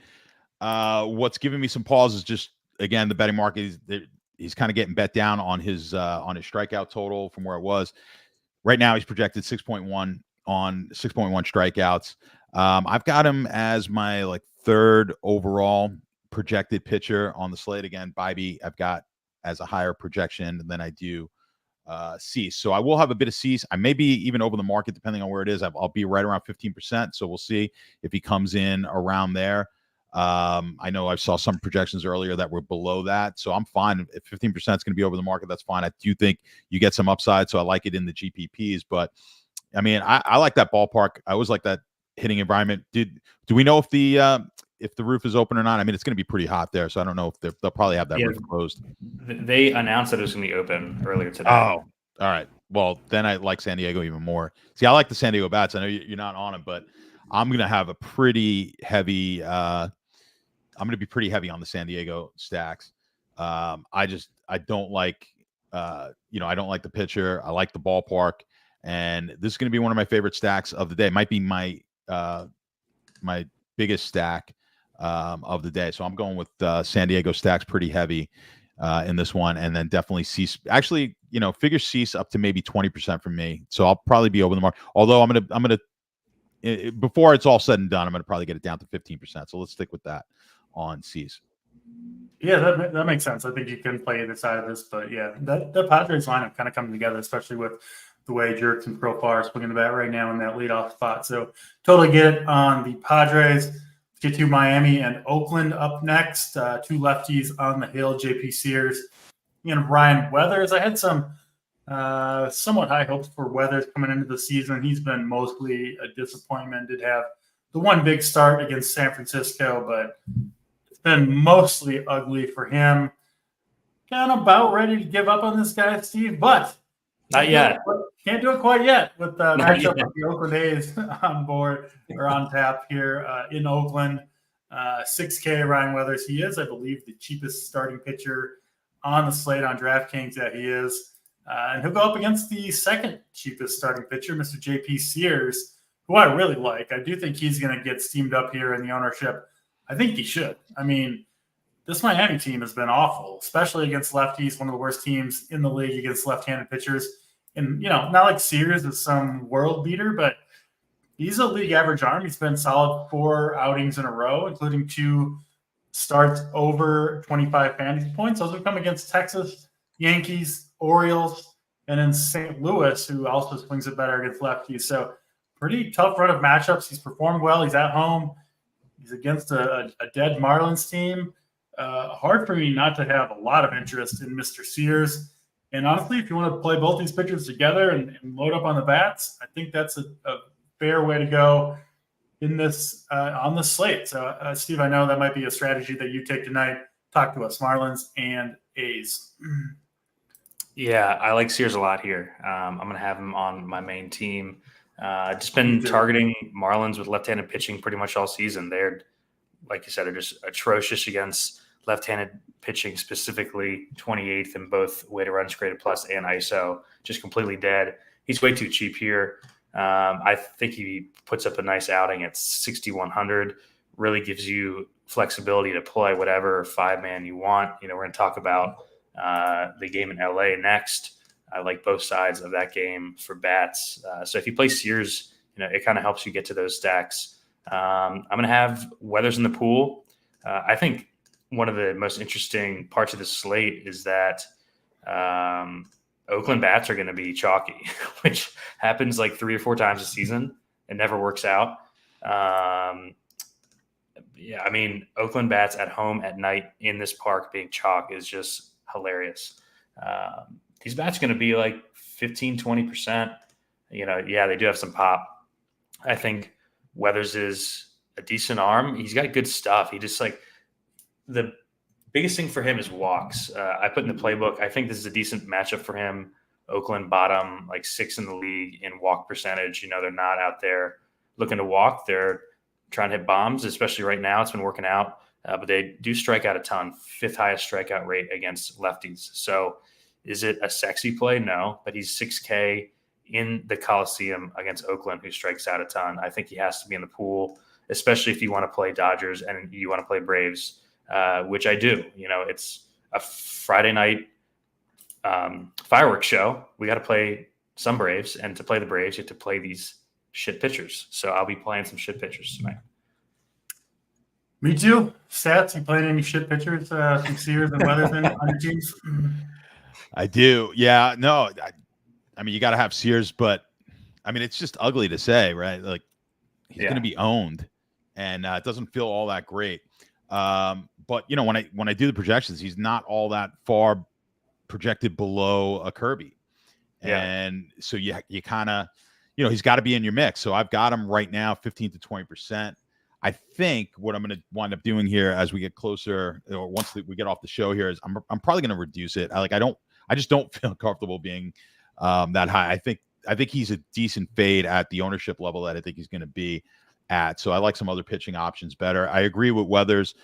What's giving me some pause is just, again, the betting market. He's kind of getting bet down on his strikeout total from where it was. Right now, he's projected 6.1 on 6.1 strikeouts. I've got him as my third overall projected pitcher on the slate. Again, Bibee I've got as a higher projection than I do Cease. So I will have a bit of Cease. I may be even over the market depending on where it is. I'll be right around 15%. So we'll see if he comes in around there. I know I saw some projections earlier that were below that. So I'm fine. If 15% is going to be over the market, that's fine. I do think you get some upside. So I like it in the GPPs. But I mean, I like that ballpark. I always like that hitting environment. Do we know if the roof is open or not? I mean, it's going to be pretty hot there, so I don't know if they'll probably have that roof closed. They announced that it was going to be open earlier today. Oh, all right. Well, then I like San Diego even more. See, I like the San Diego bats. I know you're not on them, but I'm going to have a pretty heavy. I'm going to be pretty heavy on the San Diego stacks. I don't like. I don't like the pitcher. I like the ballpark. And this is going to be one of my favorite stacks of the day. It might be my biggest stack of the day. So I'm going with San Diego stacks pretty heavy in this one, and then definitely Cease. Actually, figure Cease up to maybe 20% from me. So I'll probably be over the mark. Although I'm gonna before it's all said and done, I'm gonna probably get it down to 15%. So let's stick with that on Cease. Yeah, that makes sense. I think you can play either side of this, but yeah, the Padres lineup kind of coming together, especially with the way Jerks and Profar are swinging the bat right now in that leadoff spot. So totally get it on the Padres. Let's get to Miami and Oakland up next. 2 lefties on the hill, JP Sears and Ryan Weathers. I had some somewhat high hopes for Weathers coming into the season. He's been mostly a disappointment. Did have the one big start against San Francisco, but it's been mostly ugly for him. Kind of about ready to give up on this guy, Steve, but not yet. Can't do it quite yet with the matchup of the Oakland A's on board or on tap here in Oakland. 6K Ryan Weathers. He is, I believe, the cheapest starting pitcher on the slate on DraftKings. Yeah, he is. And he'll go up against the second cheapest starting pitcher, Mr. JP Sears, who I really like. I do think he's going to get steamed up here in the ownership. I think he should. I mean, this Miami team has been awful, especially against lefties, one of the worst teams in the league against left-handed pitchers. And, not like Sears is some world beater, but he's a league average arm. He's been solid 4 outings in a row, including 2 starts over 25 fantasy points. Those have come against Texas, Yankees, Orioles, and then St. Louis, who also swings it better against lefties. So pretty tough run of matchups. He's performed well. He's at home. He's against a dead Marlins team. Hard for me not to have a lot of interest in Mr. Sears. And honestly, if you want to play both these pitchers together and load up on the bats, I think that's a fair way to go in this on the slate. So, Steve, I know that might be a strategy that you take tonight. Talk to us, Marlins and A's. Yeah, I like Sears a lot here. I'm going to have him on my main team. Just Me been too. targeting Marlins with left-handed pitching pretty much all season. They're, like you said, are just atrocious against left-handed pitching, specifically 28th in both weighted runs created plus and ISO, just completely dead. He's way too cheap here. I think he puts up a nice outing at 6,100. Really gives you flexibility to play whatever five-man you want. We're going to talk about the game in LA next. I like both sides of that game for bats. So if you play Sears, it kind of helps you get to those stacks. I'm going to have Weathers in the pool. I think one of the most interesting parts of the slate is that Oakland bats are going to be chalky, which happens like 3 or 4 times a season. It never works out. Yeah, I mean, Oakland bats at home at night in this park being chalk is just hilarious. These bats are going to be like 15, 20%. Yeah, they do have some pop. I think Weathers is a decent arm. He's got good stuff. He just the biggest thing for him is walks. I put in the playbook. I think this is a decent matchup for him. Oakland bottom like 6 in the league in walk percentage. They're not out there looking to walk. They're trying to hit bombs, especially right now. It's been working out, but they do strike out a ton. 5th highest strikeout rate against lefties. So is it a sexy play? No, but he's 6K in the Coliseum against Oakland, who strikes out a ton. I think he has to be in the pool, especially if you want to play Dodgers and you want to play Braves, which I do. It's a Friday night fireworks show. We got to play some Braves, and to play the Braves, you have to play these shit pitchers. So I'll be playing some shit pitchers tonight. Me too. Stats, you playing any shit pitchers from Sears and Weathers on your teams? I do. Yeah. No, I mean, you got to have Sears, but I mean, it's just ugly to say, right? Like he's going to be owned, and it doesn't feel all that great. But when I do the projections, he's not all that far projected below a Kirby, and so you kind of, he's got to be in your mix. So I've got him right now, 15 to 20%. I think what I'm going to wind up doing here as we get closer, or once we get off the show here, is I'm probably going to reduce it. I just don't feel comfortable being that high. I think he's a decent fade at the ownership level that I think he's going to be at. So I like some other pitching options better. I agree with Weathers.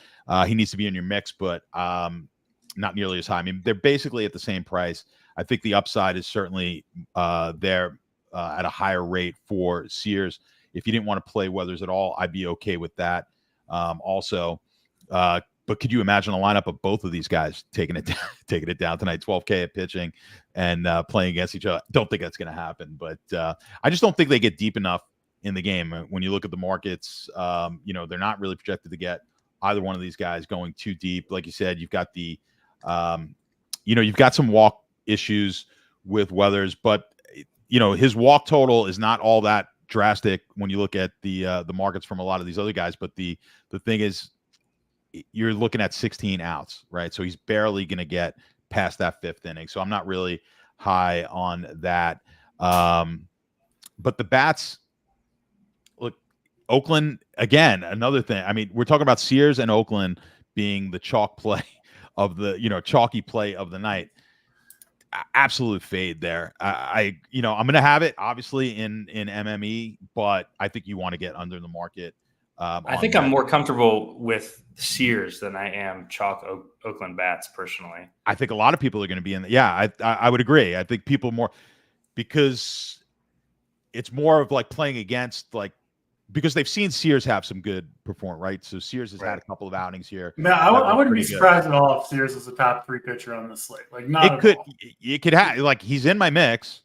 He needs to be in your mix, but not nearly as high. I mean, they're basically at the same price. I think the upside is certainly there at a higher rate for Sears. If you didn't want to play Weathers at all, I'd be okay with that. Also, but could you imagine a lineup of both of these guys taking it down tonight? 12K at pitching and playing against each other. Don't think that's going to happen, but I just don't think they get deep enough in the game. When you look at the markets, they're not really projected to get either one of these guys going too deep. Like you said, you've got you've got some walk issues with Weathers, but his walk total is not all that drastic when you look at the markets from a lot of these other guys. But the thing is, you're looking at 16 outs, right? So he's barely going to get past that 5th inning. So I'm not really high on that. But the bats, look, Oakland, again, another thing. I mean, we're talking about Sears and Oakland being the chalk play of the, chalky play of the night. Absolute fade there. I'm going to have it obviously in MME, but I think you want to get under the market. I think I'm more comfortable with Sears than I am chalk Oakland bats personally. I think a lot of people are going to be in. I would agree. I think people more because it's more of like playing against because they've seen Sears have some good performance, right? So Sears has had a couple of outings here. No, I wouldn't be surprised at all if Sears is a top 3 pitcher on the slate. It could have he's in my mix.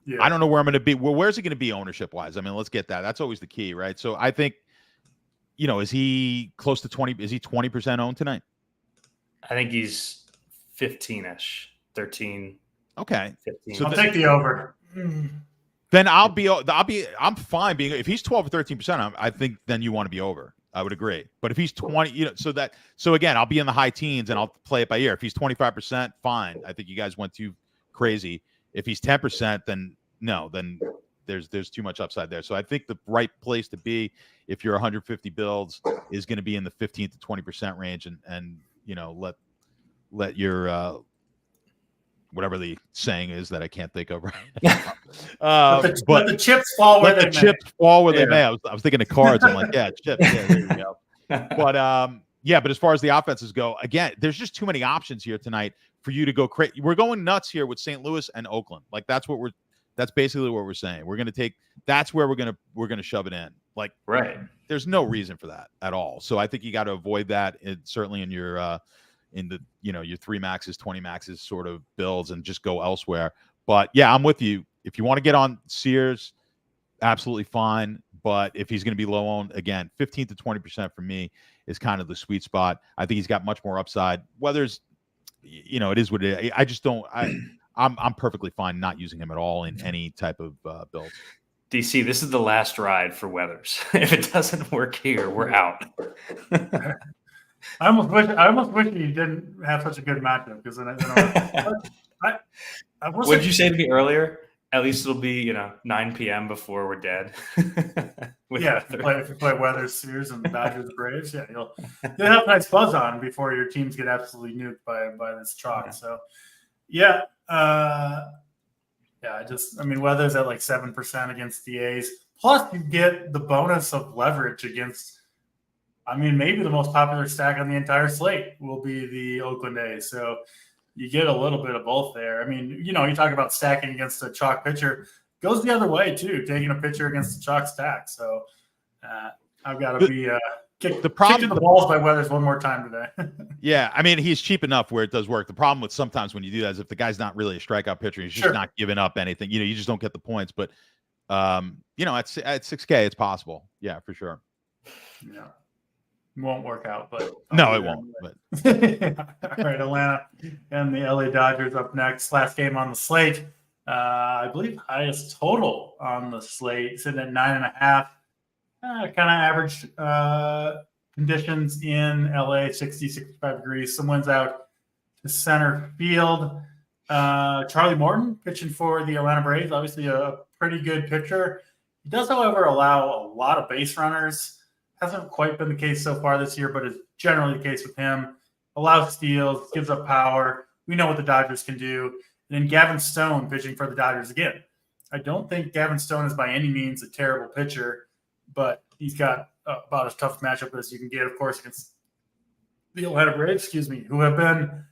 Yeah. I don't know where I'm going to be. Well, where's he going to be ownership wise? I mean, let's get that. That's always the key, right? So I think, is he close to 20? Is he 20% owned tonight? I think he's 15-ish, 13. Okay. 15. So I'll take the over. Then I'm fine being, if he's 12 or 13%, I think then you want to be over. I would agree. But if he's 20, so again, I'll be in the high teens and I'll play it by ear. If he's 25%, fine. I think you guys went too crazy. If he's 10%, then no, then there's too much upside there. So I think the right place to be if you're 150 builds is going to be in the 15 to 20% range and let your whatever the saying is that I can't think of right now. But the chips fall where they may. Chips fall where they may. I was thinking of cards. I'm like, yeah, chips. Yeah, there you go. But but as far as the offenses go, again, there's just too many options here tonight for you to go crazy. We're going nuts here with St. Louis and Oakland. Like that's basically what we're saying. That's where we're gonna shove it in. Like, right. There's no reason for that at all. So I think you got to avoid that. Certainly in your your 3 maxes, 20 maxes sort of builds, and just go elsewhere. But yeah, I'm with you. If you want to get on Sears, absolutely fine. But if he's going to be low owned, again, 15 to 20% for me is kind of the sweet spot. I think he's got much more upside. Whether it's, it is what it is. I just don't. I'm perfectly fine not using him at all in any type of build. DC, this is the last ride for Weathers. If it doesn't work here, we're out. I almost wish you didn't have such a good matchup, because then what did you say to me earlier? At least it'll be 9 p.m. before we're dead. If you play Weathers, Sears, and the Dodgers, Braves, you'll have a nice buzz on before your teams get absolutely nuked by this chalk. So Weathers at like 7% against the A's. Plus, you get the bonus of leverage against. Maybe the most popular stack on the entire slate will be the Oakland A's. So you get a little bit of both there. You talk about stacking against a chalk pitcher, goes the other way too, taking a pitcher against the chalk stack. So I've got to be kicked the balls by Weathers one more time today. Yeah, he's cheap enough where it does work. The problem with sometimes when you do that is if the guy's not really a strikeout pitcher, he's just not giving up anything. You just don't get the points. But at 6K, it's possible. Yeah, for sure. Yeah. Won't work out, but no, it won't. But all right, Atlanta and the LA Dodgers up next. Last game on the slate. I believe highest total on the slate, sitting at 9.5. Kind of average conditions in LA, 60, 65 degrees. Some winds out to center field. Charlie Morton pitching for the Atlanta Braves, obviously a pretty good pitcher. He does, however, allow a lot of base runners. Hasn't quite been the case so far this year, but is generally the case with him. Allows steals, gives up power. We know what the Dodgers can do. And then Gavin Stone pitching for the Dodgers again. I don't think Gavin Stone is by any means a terrible pitcher, but he's got about as tough matchup as you can get, of course, against the Atlanta Braves, who have been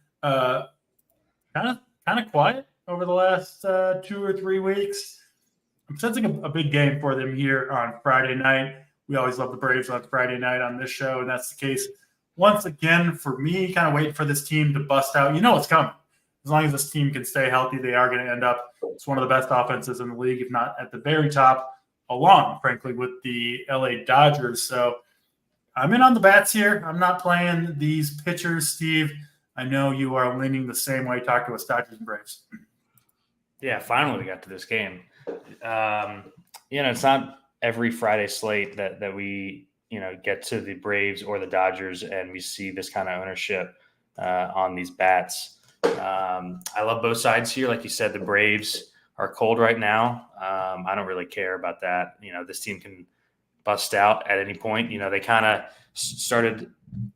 kind of quiet over the last 2 or 3 weeks. I'm sensing a big game for them here on Friday night. We always love the Braves on Friday night on this show, and that's the case once again for me. Kind of waiting for this team to bust out. It's coming. As long as this team can stay healthy, they are going to end up. It's one of the best offenses in the league, if not at the very top, along, frankly, with the LA Dodgers. So I'm in on the bats here. I'm not playing these pitchers, Steve. I know you are leaning the same way. Talk to us, Dodgers and Braves. Yeah, finally we got to this game. It's not every Friday slate that we get to the Braves or the Dodgers and we see this kind of ownership on these bats. I love both sides here. Like you said, the Braves are cold right now. I don't really care about that. This team can bust out at any point. They kind of started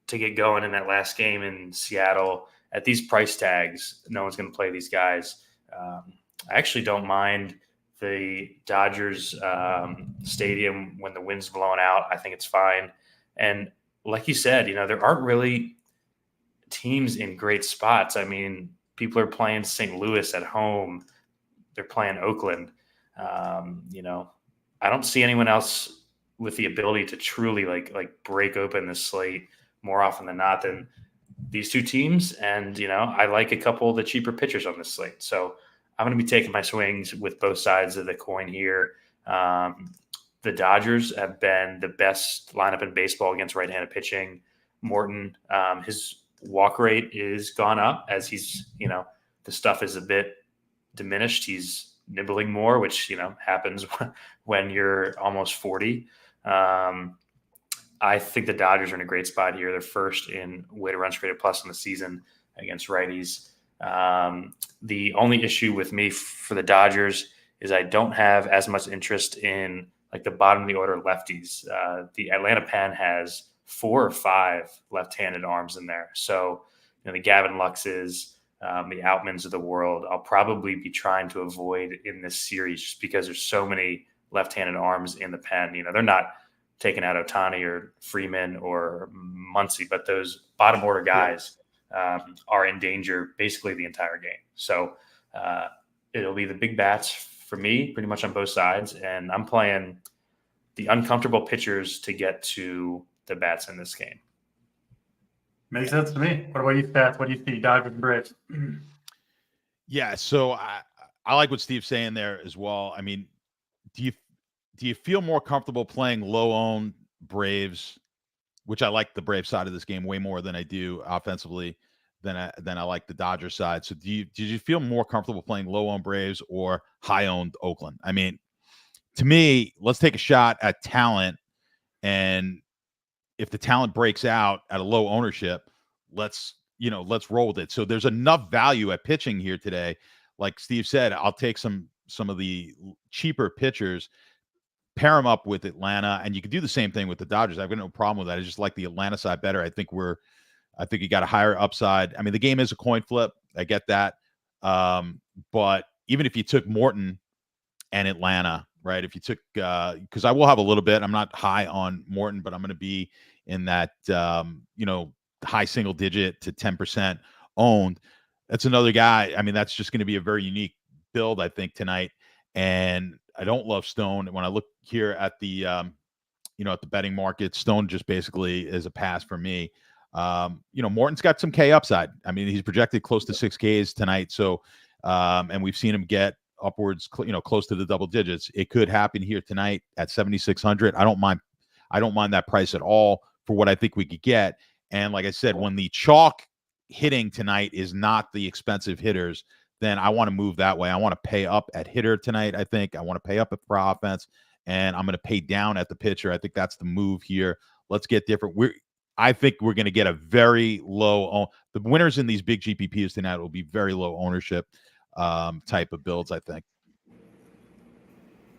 to get going in that last game in Seattle. At these price tags, no one's going to play these guys. I actually don't mind the Dodgers stadium when the wind's blowing out. I think it's fine. And like you said, there aren't really teams in great spots. People are playing St. Louis at home. They're playing Oakland. I don't see anyone else with the ability to truly like break open the slate more often than not than these two teams. And, I like a couple of the cheaper pitchers on this slate. So I'm going to be taking my swings with both sides of the coin here. The Dodgers have been the best lineup in baseball against right-handed pitching. Morton, his walk rate is gone up as he's, the stuff is a bit diminished. He's nibbling more, which, happens when you're almost 40. I think the Dodgers are in a great spot here. They're first in weighted runs created plus in the season against righties. The only issue with me for the Dodgers is I don't have as much interest in like the bottom of the order lefties. The Atlanta pen has 4 or 5 left-handed arms in there. So, the Gavin Luxes, the Outmans of the world, I'll probably be trying to avoid in this series just because there's so many left-handed arms in the pen. They're not taking out Ohtani or Freeman or Muncy, but those bottom order guys are in danger basically the entire game. So it'll be the big bats for me pretty much on both sides. And I'm playing the uncomfortable pitchers to get to the bats in this game. Makes sense to me. What about you, Stats? What do you see, Dodgers and Braves? Yeah, so I like what Steve's saying there as well. I mean, do you feel more comfortable playing low-owned Braves, which I like the Braves side of this game way more than I do offensively than I like the Dodgers side. So did you feel more comfortable playing low-owned Braves or high-owned Oakland? I mean, to me, let's take a shot at talent, and if the talent breaks out at a low ownership, let's roll with it. So there's enough value at pitching here today. Like Steve said, I'll take some of the cheaper pitchers, pair them up with Atlanta, and you can do the same thing with the Dodgers. I've got no problem with that. I just like the Atlanta side better. I think you got a higher upside. I mean, the game is a coin flip. I get that. But even if you took Morton and Atlanta, right? If you took, because I will have a little bit, I'm not high on Morton, but I'm going to be in that, high single digit to 10% owned. That's another guy. I mean, that's just going to be a very unique build, I think, tonight. And I don't love Stone. When I look here at the, at the betting market, Stone just basically is a pass for me. Morton's got some K upside. I mean, he's projected close to 6 Ks tonight. So, and we've seen him get upwards, close to the double digits. It could happen here tonight at 7,600. I don't mind that price at all for what I think we could get. And like I said, when the chalk hitting tonight is not the expensive hitters, then I want to move that way. I want to pay up at hitter tonight. I think I want to pay up for offense, and I'm going to pay down at the pitcher. I think that's the move here. Let's get different. I think we're going to get a very low. The winners in these big GPPs tonight will be very low ownership type of builds, I think.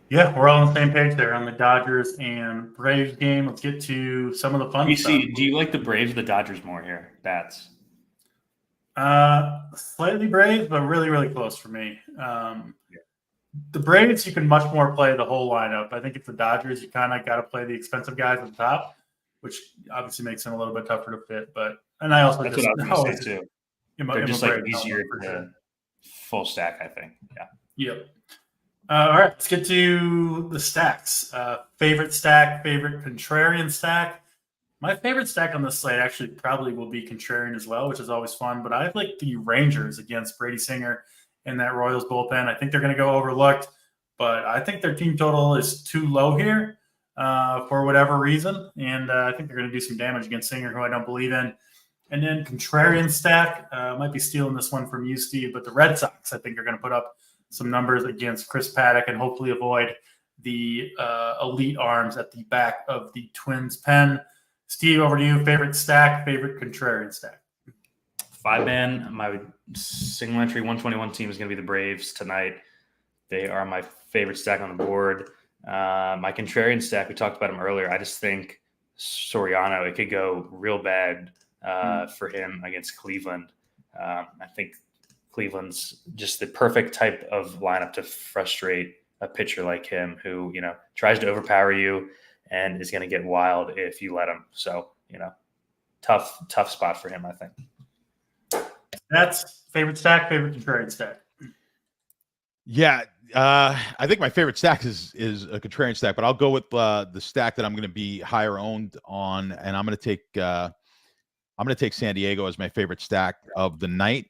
Yeah, we're all on the same page there on the Dodgers and Braves game. Let's get to some of the fun stuff. Do you like the Braves or the Dodgers more here? Bats. Slightly Braves, but really, really close for me. The Braves, you can much more play the whole lineup. I think if the Dodgers, you kind of got to play the expensive guys at the top, which obviously makes them a little bit tougher to fit. And I also that's just what I was going to say too. They're just like easier to full stack, I think. Yeah. Yep. All right, let's get to the stacks. Favorite stack, favorite contrarian stack. My favorite stack on this slate actually probably will be contrarian as well, which is always fun. But I like the Rangers against Brady Singer in that Royals bullpen. I think they're going to go overlooked, but I think their team total is too low here for whatever reason. And I think they're going to do some damage against Singer, who I don't believe in. And then contrarian stack, might be stealing this one from you, Steve, but the Red Sox, I think, are going to put up some numbers against Chris Paddock and hopefully avoid the elite arms at the back of the Twins pen. Steve, over to you. Favorite stack, favorite contrarian stack. 5-man, my single entry 121 team is going to be the Braves tonight. They are my favorite stack on the board. My contrarian stack, we talked about him earlier. I just think Soriano, it could go real bad for him against Cleveland. I think Cleveland's just the perfect type of lineup to frustrate a pitcher like him who, tries to overpower you and is going to get wild if you let him. So, tough spot for him, I think. That's favorite stack, favorite contrarian stack. Yeah, I think my favorite stack is a contrarian stack, but I'll go with the stack that I'm going to be higher owned on, and I'm going to take San Diego as my favorite stack of the night.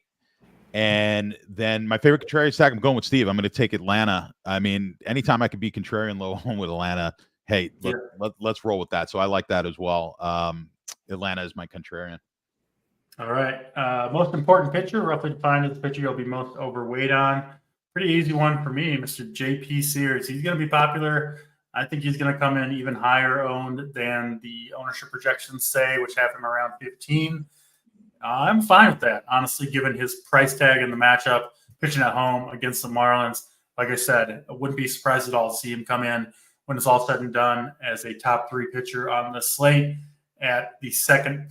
And then my favorite contrarian stack, I'm going with Steve. I'm going to take Atlanta. I mean, anytime I could be contrarian low home with Atlanta, hey, let's roll with that. So I like that as well. Atlanta is my contrarian. All right. Most important pitcher, roughly defined as the pitcher you'll be most overweight on. Pretty easy one for me, Mr. JP Sears. He's going to be popular. I think he's going to come in even higher owned than the ownership projections say, which have him around 15. I'm fine with that, honestly, given his price tag and the matchup, pitching at home against the Marlins. Like I said, I wouldn't be surprised at all to see him come in when it's all said and done as a top 3 pitcher on the slate at the second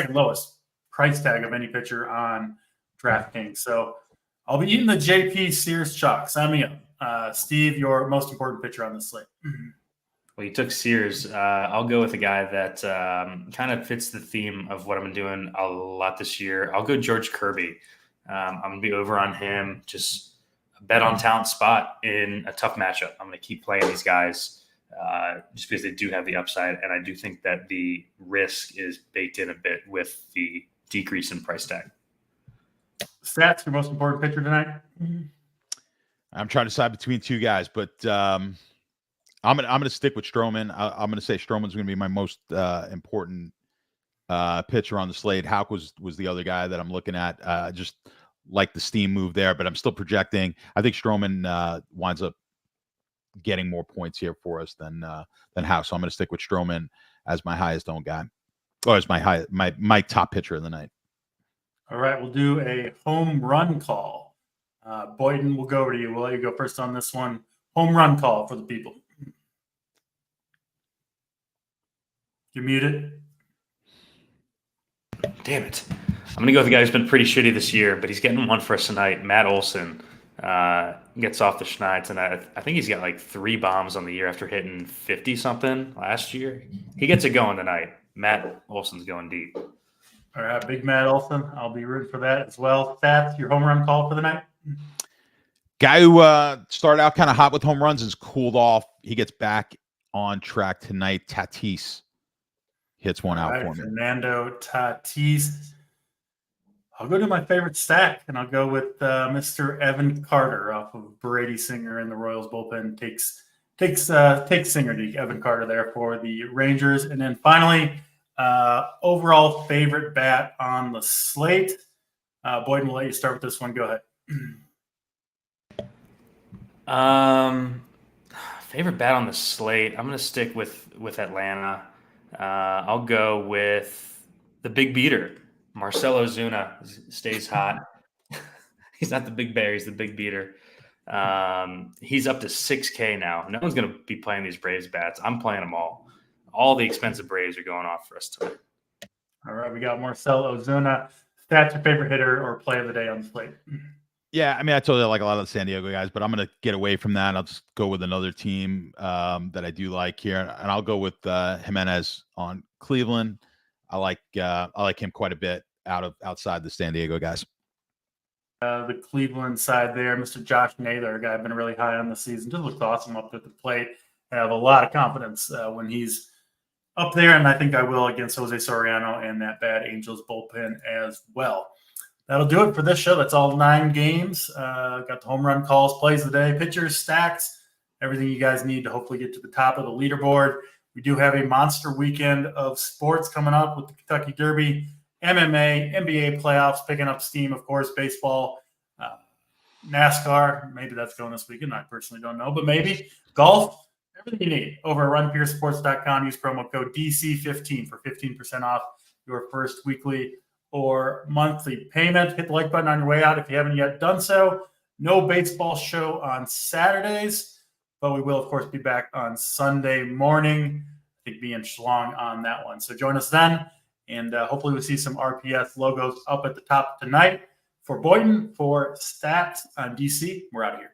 lowest price tag of any pitcher on DraftKings. So I'll be eating the JP Sears chalk. Sign me up. Steve, your most important pitcher on the slate. Well, you took Sears. I'll go with a guy that kind of fits the theme of what I've been doing a lot this year. I'll go George Kirby. I'm going to be over on him. Just a bet on talent spot in a tough matchup. I'm going to keep playing these guys just because they do have the upside. And I do think that the risk is baked in a bit with the decrease in price tag. Stats, your most important pitcher tonight? I'm trying to decide between two guys, but I'm gonna stick with Stroman. I'm gonna say Stroman's gonna be my most important pitcher on the slate. Houck was the other guy that I'm looking at. Just like the steam move there, but I'm still projecting. I think Stroman winds up getting more points here for us than Houck. So I'm gonna stick with Stroman as my highest owned guy, or as my top pitcher of the night. All right, we'll do a home run call. Boyden, we'll go over to you. We'll let you go first on this one. Home run call for the people. You're muted. Damn it. I'm going to go with the guy who's been pretty shitty this year, but he's getting one for us tonight. Matt Olson gets off the schneid tonight. I think he's got like 3 bombs on the year after hitting 50-something last year. He gets it going tonight. Matt Olson's going deep. All right, big Matt Olson. I'll be rooting for that as well. Stats, your home run call for the night? Guy who started out kind of hot with home runs and cooled off. He gets back on track tonight. Tatis hits one out for me. Fernando Tatis. I'll go to my favorite stack, and I'll go with Mr. Evan Carter off of Brady Singer in the Royals bullpen. Takes Singer to Evan Carter there for the Rangers. And then finally, overall favorite bat on the slate. Boyden, we'll let you start with this one. Go ahead. Favorite bat on the slate. I'm going to stick with Atlanta. I'll go with the big beater. Marcell Ozuna stays hot. He's not the big bear. He's the big beater. He's up to 6K now. No one's going to be playing these Braves bats. I'm playing them all. All the expensive Braves are going off for us tonight. All right, we got Marcell Ozuna. Stats, your favorite hitter or play of the day on the slate? Yeah, I mean, I told you I like a lot of the San Diego guys, but I'm going to get away from that. I'll just go with another team that I do like here, and I'll go with Jimenez on Cleveland. I like him quite a bit outside the San Diego guys. The Cleveland side there, Mr. Josh Naylor, a guy I've been really high on this season. Just looks awesome up at the plate. I have a lot of confidence when he's up there, and I think I will against Jose Soriano and that bad Angels bullpen as well. That'll do it for this show. That's all 9 games. Got the home run calls, plays of the day, pitchers, stacks, everything you guys need to hopefully get to the top of the leaderboard. We do have a monster weekend of sports coming up with the Kentucky Derby, MMA, NBA playoffs picking up steam, of course, baseball, NASCAR. Maybe that's going this weekend. I personally don't know, but maybe golf, everything you need over at runpuresports.com. Use promo code DC15 for 15% off your first weekly or monthly payment. Hit the like button on your way out if you haven't yet done so. No baseball show on Saturdays, but we will, of course, be back on Sunday morning. I think me and Schlong on that one. So join us then, and hopefully we'll see some RPS logos up at the top tonight. For Boyden, for Stats on DC, we're out of here.